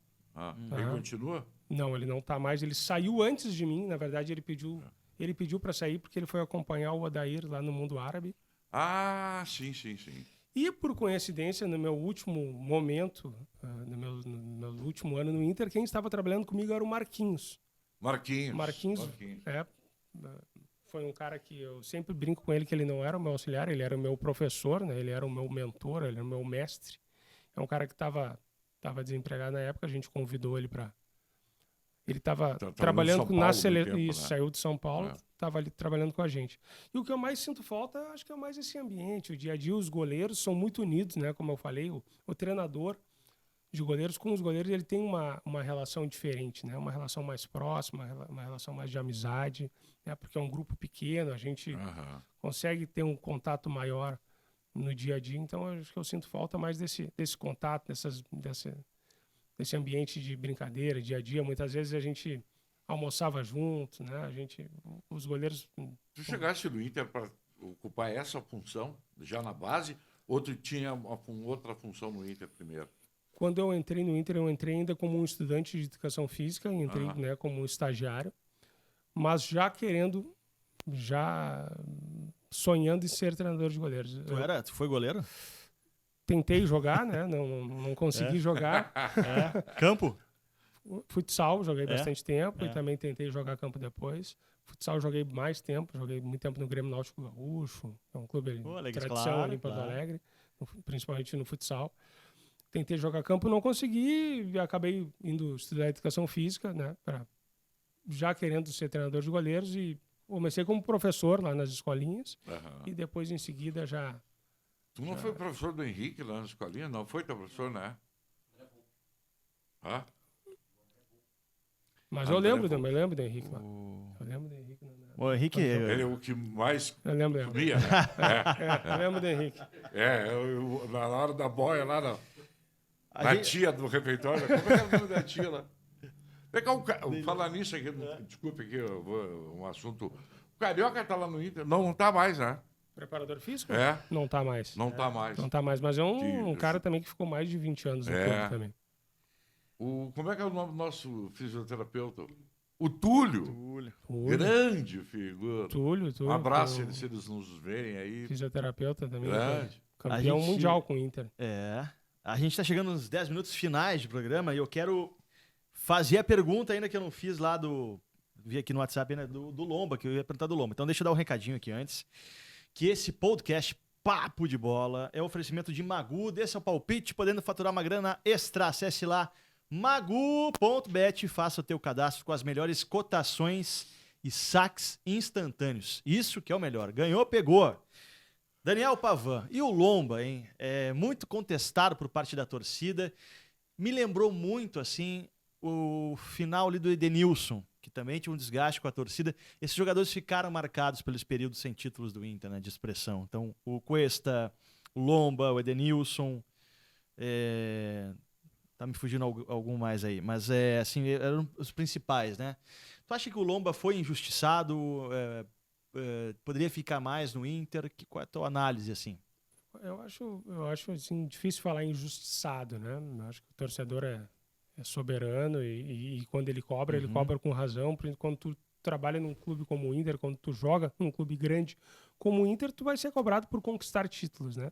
Speaker 2: Ele continua?
Speaker 3: Não, ele não está mais. Ele saiu antes de mim. Na verdade, ele pediu para sair porque ele foi acompanhar o Odair lá no mundo árabe.
Speaker 2: Sim.
Speaker 3: E, por coincidência, no meu último momento, no meu último ano no Inter, quem estava trabalhando comigo era o Marquinhos. Marquinhos. Foi um cara que eu sempre brinco com ele que ele não era o meu auxiliar, ele era o meu professor, né? Ele era o meu mentor, ele era o meu mestre. É um cara que estava desempregado na época, a gente convidou ele para... Ele estava trabalhando na seleção, né? Saiu de São Paulo, estava ali trabalhando com a gente. E o que eu mais sinto falta, acho que é mais esse ambiente. O dia a dia, os goleiros são muito unidos, né? Como eu falei, o treinador de goleiros com os goleiros, ele tem uma relação diferente, né? Uma relação mais próxima, uma relação mais de amizade, né? Porque é um grupo pequeno, a gente consegue ter um contato maior no dia a dia. Então, acho que eu sinto falta mais desse contato, desse ambiente de brincadeira, dia a dia. Muitas vezes a gente almoçava junto, né? Os goleiros...
Speaker 2: Tu chegaste no Inter para ocupar essa função, já na base, ou tu tinha outra função no Inter primeiro?
Speaker 3: Quando eu entrei no Inter, eu entrei ainda como um estudante de educação física, entrei, né, como um estagiário, mas já sonhando em ser treinador de goleiros.
Speaker 1: Tu foi goleiro?
Speaker 3: Tentei jogar, né? Não consegui jogar.
Speaker 1: Campo?
Speaker 3: Futsal, joguei bastante tempo e também tentei jogar campo depois. Futsal joguei mais tempo, joguei muito tempo no Grêmio Náutico Gaúcho, é um clube de tradição ali em Porto Alegre, principalmente no futsal. tentei jogar campo, não consegui, e acabei indo estudar educação física, né? Já querendo ser treinador de goleiros, e comecei como professor lá nas escolinhas, e depois em seguida já...
Speaker 2: Tu não foi professor do Henrique lá na escolinha? Não foi teu professor, né? Hã?
Speaker 3: Mas eu lembro do Henrique lá. Eu lembro do Henrique.
Speaker 1: O Henrique...
Speaker 2: Ele é o que mais
Speaker 3: Eu lembro
Speaker 2: comia, né?
Speaker 3: eu lembro do Henrique.
Speaker 2: Na hora da boia lá,
Speaker 1: A
Speaker 2: na
Speaker 1: gente-
Speaker 2: tia do refeitório. Como é que é o nome da tia lá? Vem cá, falar nisso aqui, desculpe aqui, um assunto. O Carioca tá lá no Inter. Não tá mais, né?
Speaker 3: Preparador físico?
Speaker 2: É.
Speaker 3: Não tá mais.
Speaker 2: Não tá mais.
Speaker 3: Não tá mais, mas é um
Speaker 2: Que-
Speaker 3: cara também que ficou mais de 20 anos no clube também.
Speaker 2: Como é que é o nome do nosso fisioterapeuta? O Túlio.
Speaker 1: Túlio.
Speaker 2: Grande figura.
Speaker 3: Túlio.
Speaker 2: Um abraço se eles nos verem aí.
Speaker 3: Fisioterapeuta também.
Speaker 2: Grande.
Speaker 3: Campeão
Speaker 1: A gente-
Speaker 3: mundial com o Inter.
Speaker 1: A gente tá chegando nos 10 minutos finais de programa e eu quero fazer a pergunta ainda que eu não fiz lá vi aqui no WhatsApp ainda do Lomba, que eu ia perguntar do Lomba. Então deixa eu dar um recadinho aqui antes. Que esse podcast Papo de Bola é um oferecimento de Magu. Dê seu palpite, podendo faturar uma grana extra. Acesse lá magu.bet e faça o teu cadastro com as melhores cotações e saques instantâneos. Isso que é o melhor. Ganhou, pegou. Daniel Pavan e o Lomba, hein? É muito contestado por parte da torcida. Me lembrou muito, assim, o final ali do Edenilson, que também tinha um desgaste com a torcida. Esses jogadores ficaram marcados pelos períodos sem títulos do Inter, né, de expressão. Então, o Cuesta, o Lomba, o Edenilson... Tá me fugindo algum mais aí, mas assim, eram os principais, né? Tu acha que o Lomba foi injustiçado? Poderia ficar mais no Inter? Qual é a tua análise, assim?
Speaker 3: Eu acho assim, difícil falar injustiçado, né? Eu acho que o torcedor é soberano e quando ele cobra com razão. Quando tu trabalha num clube como o Inter, quando tu joga num clube grande como o Inter, tu vai ser cobrado por conquistar títulos, né?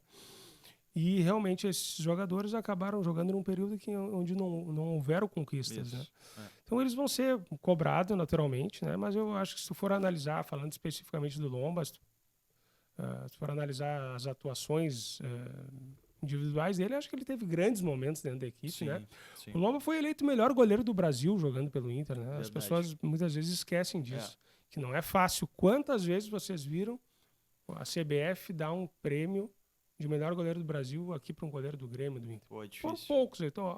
Speaker 3: E realmente esses jogadores acabaram jogando num período onde não houveram conquistas, né? Então eles vão ser cobrados naturalmente, né? Mas eu acho que se tu for analisar, falando especificamente do Lomba, se tu for analisar as atuações individuais dele, acho que ele teve grandes momentos dentro da equipe, né?
Speaker 1: Sim.
Speaker 3: O Lomba foi eleito o melhor goleiro do Brasil jogando pelo Inter, né?
Speaker 1: Verdade.
Speaker 3: As pessoas muitas vezes esquecem disso, que não é fácil. Quantas vezes vocês viram a CBF dar um prêmio de melhor goleiro do Brasil aqui para um goleiro do Grêmio, do Inter?
Speaker 1: Pô, é
Speaker 3: Foram
Speaker 1: difícil.
Speaker 3: poucos. Então,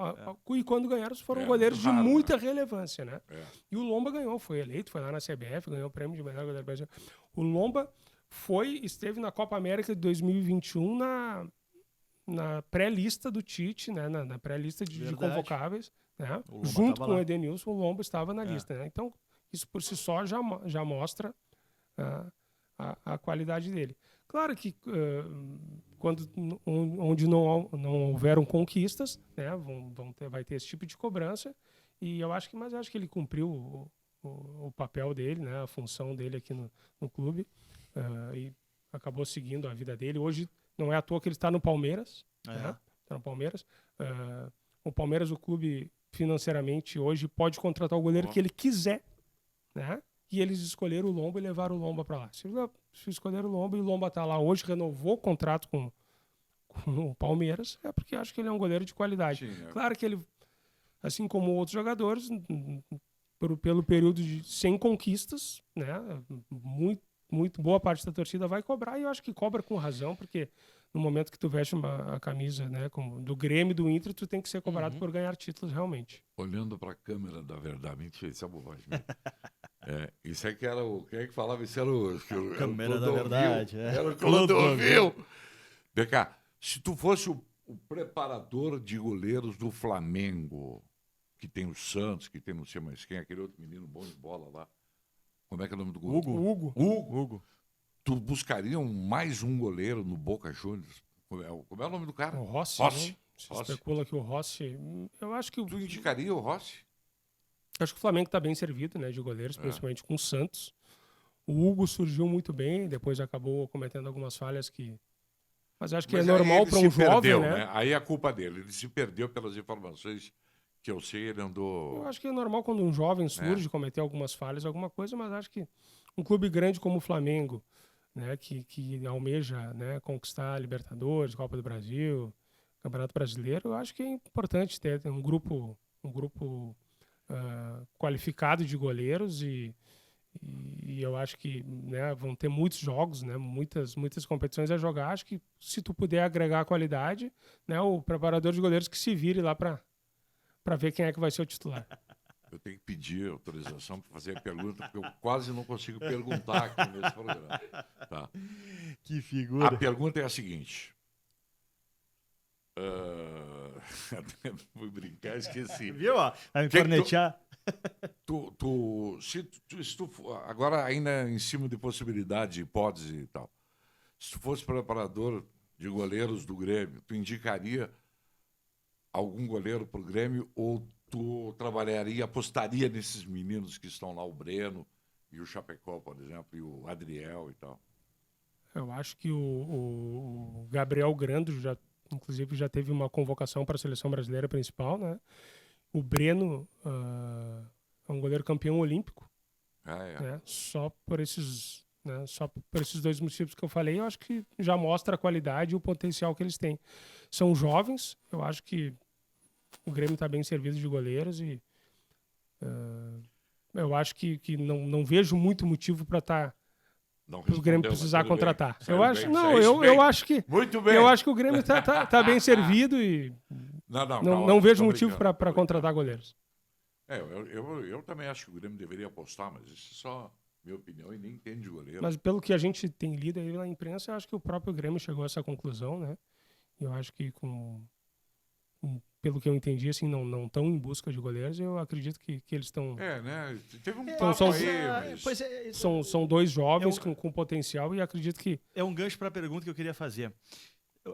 Speaker 3: e quando ganharam, foram goleiros de
Speaker 2: raro,
Speaker 3: muita relevância, né?
Speaker 2: É.
Speaker 3: E o Lomba ganhou, foi eleito, foi lá na CBF, ganhou o prêmio de melhor goleiro do Brasil. O Lomba esteve na Copa América de 2021 na pré-lista do Tite, né? Na pré-lista de convocáveis, né?
Speaker 1: O Lomba
Speaker 3: Junto
Speaker 1: tava
Speaker 3: com
Speaker 1: lá.
Speaker 3: o Edenilson, o Lomba estava na lista, né? Então, isso por si só já mostra a qualidade dele. Claro que onde não houveram conquistas, né, vai ter esse tipo de cobrança, mas eu acho que ele cumpriu o papel dele, né, a função dele aqui no clube, e acabou seguindo a vida dele. Hoje não é à toa que ele está no Palmeiras, né, está no Palmeiras. O Palmeiras, o clube financeiramente hoje pode contratar o goleiro que ele quiser, né? E eles escolheram o Lomba e levaram o Lomba para lá. Se escolheram o Lomba e o Lomba está lá hoje, renovou o contrato com o Palmeiras, é porque acho que ele é um goleiro de qualidade.
Speaker 2: Sim,
Speaker 3: Claro que ele, assim como outros jogadores, pelo período sem conquistas, né, muito boa parte da torcida vai cobrar, e eu acho que cobra com razão, porque no momento que tu veste a camisa, né, do Grêmio, do Inter, tu tem que ser cobrado por ganhar títulos realmente.
Speaker 2: Olhando para a câmera da verdade, mentira, isso é bobagem. Isso é que era quem é que falava? Isso era o
Speaker 1: Câmera da verdade.
Speaker 2: Era o Clodovil. Vem cá, se tu fosse o preparador de goleiros do Flamengo, que tem o Santos, que tem não sei mais quem, aquele outro menino bom de bola lá, como é que é o nome do goleiro?
Speaker 3: Hugo.
Speaker 2: Tu buscaria mais um goleiro no Boca Juniors? Como é o nome do cara?
Speaker 3: O Rossi.
Speaker 2: Rossi.
Speaker 3: Né? Se especula que o Rossi... Eu acho que
Speaker 2: Tu indicaria o Rossi?
Speaker 3: Acho que o Flamengo está bem servido, né, de goleiros, principalmente com o Santos. O Hugo surgiu muito bem, depois acabou cometendo algumas falhas que... Mas acho que é normal para um jovem, né?
Speaker 2: Aí é a culpa dele. Ele se perdeu pelas informações que eu sei, ele andou...
Speaker 3: Eu acho que é normal quando um jovem surge, cometer algumas falhas, alguma coisa, mas acho que um clube grande como o Flamengo, né, que almeja, né, conquistar a Libertadores, Copa do Brasil, Campeonato Brasileiro, eu acho que é importante ter um grupo qualificado de goleiros e eu acho que, né, vão ter muitos jogos, né, muitas competições a jogar. Acho que se tu puder agregar qualidade, né, o preparador de goleiros que se vire lá para ver quem é que vai ser o titular.
Speaker 2: Eu tenho que pedir autorização para fazer a pergunta, porque eu quase não consigo perguntar aqui nesse programa. Tá.
Speaker 1: Que figura.
Speaker 2: A pergunta é a seguinte. Fui brincar, esqueci.
Speaker 1: Viu? Ó, vai me cornetear.
Speaker 2: Agora, ainda em cima de possibilidade, hipótese e tal, se tu fosse preparador de goleiros do Grêmio, tu indicaria algum goleiro para o Grêmio ou tu trabalharia, apostaria nesses meninos que estão lá, o Breno e o Chapecó, por exemplo, e o Adriel e tal?
Speaker 3: Eu acho que o Gabriel Grando inclusive já teve uma convocação para a seleção brasileira principal, né? O Breno é um goleiro campeão olímpico, né? Só por esses dois motivos que eu falei, eu acho que já mostra a qualidade e o potencial que eles têm. São jovens, eu acho que o Grêmio está bem servido de goleiros e eu acho que não vejo muito motivo para o Grêmio precisar contratar. Eu acho que
Speaker 2: muito bem.
Speaker 3: Eu acho que o Grêmio tá bem servido e não vejo motivo para contratar goleiros.
Speaker 2: Eu também acho que o Grêmio deveria apostar, mas isso é só minha opinião e nem entende de goleiro.
Speaker 3: Mas pelo que a gente tem lido aí na imprensa, eu acho que o próprio Grêmio chegou a essa conclusão, né? Eu acho que pelo que eu entendi, assim, não estão em busca de goleiros. Eu acredito que eles estão...
Speaker 2: né? Teve um
Speaker 3: papo
Speaker 2: aí, mas...
Speaker 3: São dois jovens com potencial e acredito que...
Speaker 1: É um gancho para a pergunta que eu queria fazer.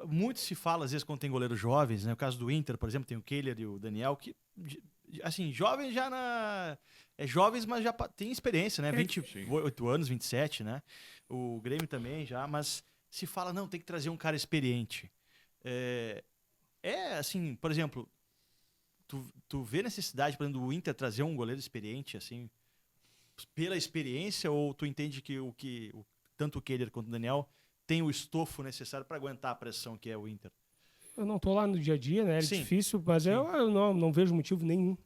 Speaker 1: Muito se fala, às vezes, quando tem goleiros jovens, né? No caso do Inter, por exemplo, tem o Kehler e o Daniel, que, assim, jovens já jovens, mas já tem experiência, né? 28 anos, 27, né? O Grêmio também já, mas se fala, não, tem que trazer um cara experiente. Assim, por exemplo, tu vê necessidade, por exemplo, do Inter trazer um goleiro experiente, assim, pela experiência, ou tu entende que tanto o Kehler quanto o Daniel tem o estofo necessário para aguentar a pressão que é o Inter?
Speaker 3: Eu não tô lá no dia a dia, né? É difícil, mas eu não vejo motivo nenhum,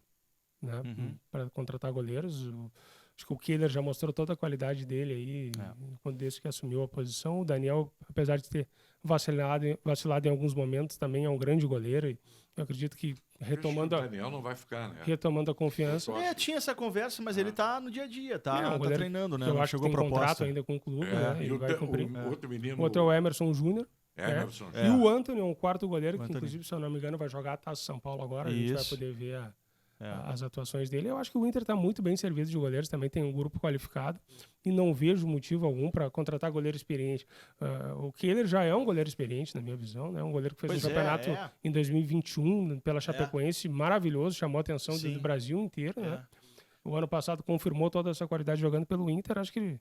Speaker 3: né, para contratar goleiros. Acho que o Kehler já mostrou toda a qualidade dele aí desde que assumiu a posição. O Daniel, apesar de ter vacilado em alguns momentos, também é um grande goleiro. E eu acredito que
Speaker 2: o Daniel não vai ficar, né?
Speaker 3: Retomando a confiança.
Speaker 1: Tinha essa conversa, mas ele tá no dia a dia, tá treinando, né?
Speaker 3: Eu acho que tem contrato ainda com o clube, né?
Speaker 2: E
Speaker 3: vai cumprir.
Speaker 2: O outro menino...
Speaker 3: O outro é o Emerson Júnior. E o Antony é um quarto goleiro, que inclusive, se eu não me engano, vai jogar a Taça São Paulo agora. A gente vai poder ver as atuações dele. Eu acho que o Inter está muito bem servido de goleiros, também tem um grupo qualificado e não vejo motivo algum para contratar goleiro experiente. O Kehler já é um goleiro experiente, na minha visão, né? Um goleiro que fez um campeonato em 2021 pela Chapecoense, maravilhoso, chamou a atenção do Brasil inteiro, né? O ano passado confirmou toda essa qualidade jogando pelo Inter. Acho que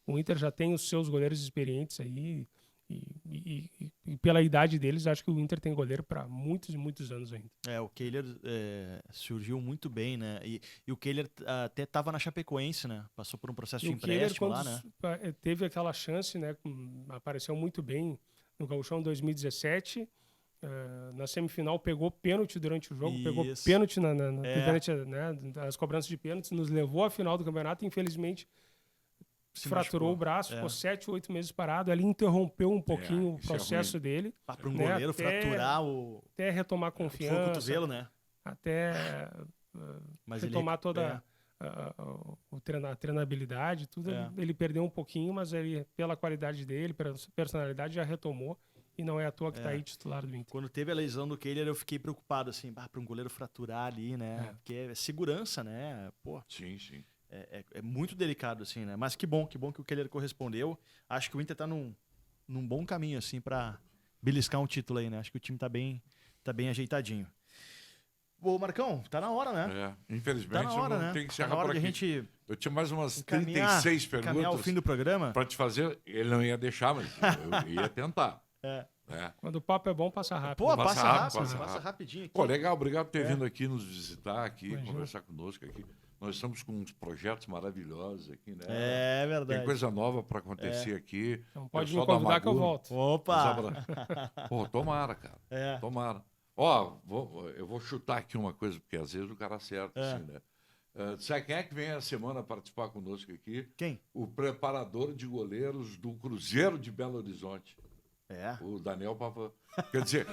Speaker 3: o Inter já tem os seus goleiros experientes aí. E pela idade deles, acho que o Inter tem goleiro para muitos e muitos anos ainda.
Speaker 1: O Kehler surgiu muito bem, né? E o Kehler até estava na Chapecoense, né? Passou por um processo de empréstimo lá, né?
Speaker 3: Teve aquela chance, né? Apareceu muito bem no Gauchão 2017. Na semifinal pegou pênalti durante o jogo, pegou pênalti durante as cobranças de pênaltis, nos levou à final do campeonato. Infelizmente fraturou o braço, ficou 7, 8 meses parado. Ali interrompeu um pouquinho o processo dele.
Speaker 1: Para um goleiro fraturar
Speaker 3: até retomar confiança.
Speaker 1: O cotovelo, né?
Speaker 3: Até retomar toda a treinabilidade, tudo. Ele perdeu um pouquinho, mas ele, pela qualidade dele, pela personalidade, já retomou. E não é à toa que está aí titular do Inter.
Speaker 1: Quando teve a lesão do Kehler, eu fiquei preocupado, assim, para um goleiro fraturar ali, né? Porque é segurança, né? Pô.
Speaker 2: Sim.
Speaker 1: É muito delicado, assim, né? Mas que bom que o Kehler correspondeu. Acho que o Inter tá num bom caminho, assim, para beliscar um título aí, né? Acho que o time tá bem ajeitadinho. Ô, Marcão, tá na hora, né?
Speaker 2: Infelizmente,
Speaker 1: tá na hora, né?
Speaker 2: Tem que encerrar
Speaker 1: tá na hora
Speaker 2: por aqui.
Speaker 1: De a gente
Speaker 2: eu tinha mais umas 36 perguntas
Speaker 1: ao fim do programa.
Speaker 2: Para te fazer, ele não ia deixar, mas eu ia tentar.
Speaker 3: Quando o papo é bom, passa rápido.
Speaker 1: Pô,
Speaker 2: Passa
Speaker 1: passa
Speaker 2: rápido,
Speaker 1: rápido,
Speaker 2: passa
Speaker 1: passa
Speaker 2: rápido.
Speaker 1: rapidinho aqui.
Speaker 2: Pô, legal, obrigado por ter vindo aqui nos visitar, aqui,
Speaker 3: Imagina.
Speaker 2: conversar conosco aqui. Nós estamos com uns projetos maravilhosos aqui, né?
Speaker 1: É verdade.
Speaker 2: Tem coisa nova para acontecer aqui.
Speaker 3: Então pode
Speaker 2: Pessoal
Speaker 3: me
Speaker 2: da
Speaker 3: convidar que eu
Speaker 2: Maguro.
Speaker 3: volto.
Speaker 1: Opa!
Speaker 2: Pô, tomara, cara.
Speaker 1: É.
Speaker 2: Tomara. Ó, eu vou chutar aqui uma coisa, porque às vezes o cara acerta, assim, né? Sabe quem é que vem a semana participar conosco aqui?
Speaker 1: Quem?
Speaker 2: O preparador de goleiros do Cruzeiro de Belo Horizonte,
Speaker 1: É.
Speaker 2: o Daniel Pavan. Quer dizer,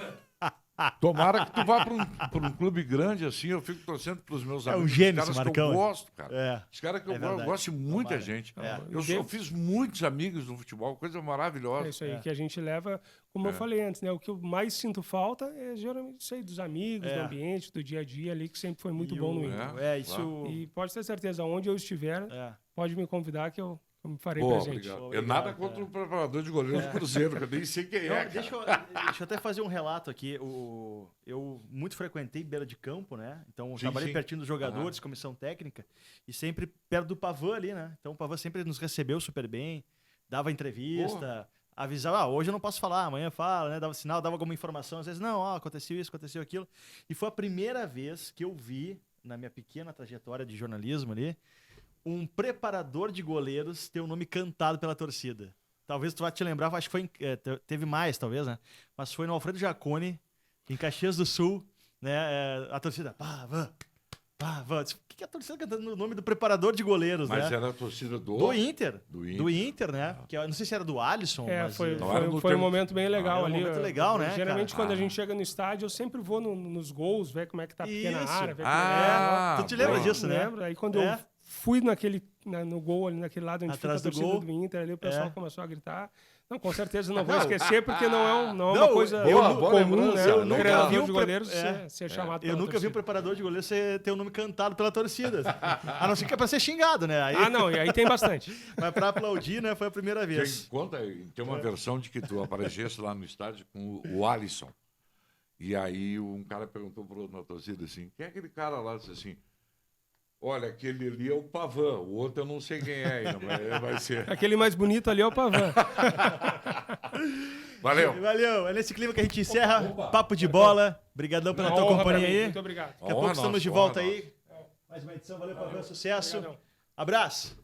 Speaker 2: tomara que tu vá para um clube grande assim, eu fico torcendo para os meus
Speaker 1: É um
Speaker 2: amigos,
Speaker 1: gênio
Speaker 2: os caras
Speaker 1: esse
Speaker 2: que eu
Speaker 1: Marcão.
Speaker 2: gosto, cara.
Speaker 1: É.
Speaker 2: Os caras que eu
Speaker 1: verdade.
Speaker 2: gosto de muita
Speaker 1: Tomara.
Speaker 2: gente.
Speaker 1: É.
Speaker 2: Eu fiz muitos amigos no futebol, coisa maravilhosa.
Speaker 3: É isso aí que a gente leva, como eu falei antes, né? O que eu mais sinto falta é geralmente isso aí dos amigos, do ambiente, do dia a dia ali, que sempre foi muito bom no Inter.
Speaker 1: Isso.
Speaker 3: E pode ter certeza, onde eu estiver, pode me convidar que eu me farei
Speaker 2: Pô,
Speaker 3: presente.
Speaker 2: obrigado. Nada contra o preparador de goleiros do Cruzeiro, que eu nem sei quem é.
Speaker 1: Não,
Speaker 2: cara.
Speaker 1: deixa eu até fazer um relato aqui. Eu muito frequentei beira de campo, né? Então, eu trabalhei pertinho dos jogadores, comissão técnica, e sempre perto do Pavan ali, né? Então, o Pavan sempre nos recebeu super bem, dava entrevista, avisava, hoje eu não posso falar, amanhã fala, né? Dava sinal, dava alguma informação, às vezes, não, aconteceu isso, aconteceu aquilo. E foi a primeira vez que eu vi, na minha pequena trajetória de jornalismo ali, um preparador de goleiros ter o nome cantado pela torcida. Talvez tu vá te lembrar, acho que foi teve mais, talvez, né? Mas foi no Alfredo Jaconi, em Caxias do Sul, né? A torcida, Pavan. O que é a torcida cantando o nome do preparador de goleiros,
Speaker 2: Mas
Speaker 1: né?
Speaker 2: era a torcida
Speaker 1: Do Inter.
Speaker 2: Do Inter.
Speaker 1: Né? Que eu não sei se era do Alisson, mas...
Speaker 3: Foi
Speaker 2: no
Speaker 3: um
Speaker 2: tempo-
Speaker 3: momento bem legal
Speaker 1: um
Speaker 3: ali.
Speaker 1: momento legal, né,
Speaker 3: Geralmente,
Speaker 1: cara?
Speaker 3: quando a gente chega no estádio, eu sempre vou nos gols, ver como é que tá a pequena
Speaker 1: Isso.
Speaker 3: área, ver
Speaker 2: Ah,
Speaker 1: Tu te lembra
Speaker 2: boa.
Speaker 1: disso, né?
Speaker 3: Lembro. Aí quando eu fui no gol ali, naquele lado onde
Speaker 1: Atrás
Speaker 3: fica a
Speaker 1: do
Speaker 3: torcida
Speaker 1: gol.
Speaker 3: do Inter, ali o pessoal
Speaker 1: É.
Speaker 3: começou a gritar. Não, com certeza não vou esquecer, porque não é uma coisa
Speaker 2: boa
Speaker 3: comum,
Speaker 2: lembrança.
Speaker 3: né?
Speaker 2: Eu
Speaker 3: O
Speaker 2: nunca
Speaker 3: treinador
Speaker 1: vi
Speaker 3: de
Speaker 1: um
Speaker 3: goleiros
Speaker 1: pre-
Speaker 3: ser chamado
Speaker 1: Eu
Speaker 3: pela
Speaker 1: nunca vi um
Speaker 3: torcida.
Speaker 1: preparador de goleiro ter o nome cantado pela torcida. A não ser que é pra ser xingado, né? Aí,
Speaker 3: Ah, não, e aí tem bastante.
Speaker 1: mas pra aplaudir, né? Foi a primeira vez.
Speaker 2: Tem uma versão de que tu aparecesse lá no estádio com o Alisson. E aí um cara perguntou pro outro na torcida assim, quem é aquele cara lá? Disse assim, olha, aquele ali é o Pavan, o outro eu não sei quem é ainda, mas vai ser.
Speaker 3: Aquele mais bonito ali é o Pavan.
Speaker 2: Valeu.
Speaker 1: Valeu. É nesse clima que a gente encerra. Papo de bola. Obrigadão pela tua
Speaker 3: Honra
Speaker 1: companhia
Speaker 3: pra mim.
Speaker 1: aí.
Speaker 3: Muito obrigado.
Speaker 1: Daqui a pouco estamos de volta aí. Mais uma edição. Valeu, Pavan. Sucesso.
Speaker 3: Obrigadão.
Speaker 1: Abraço.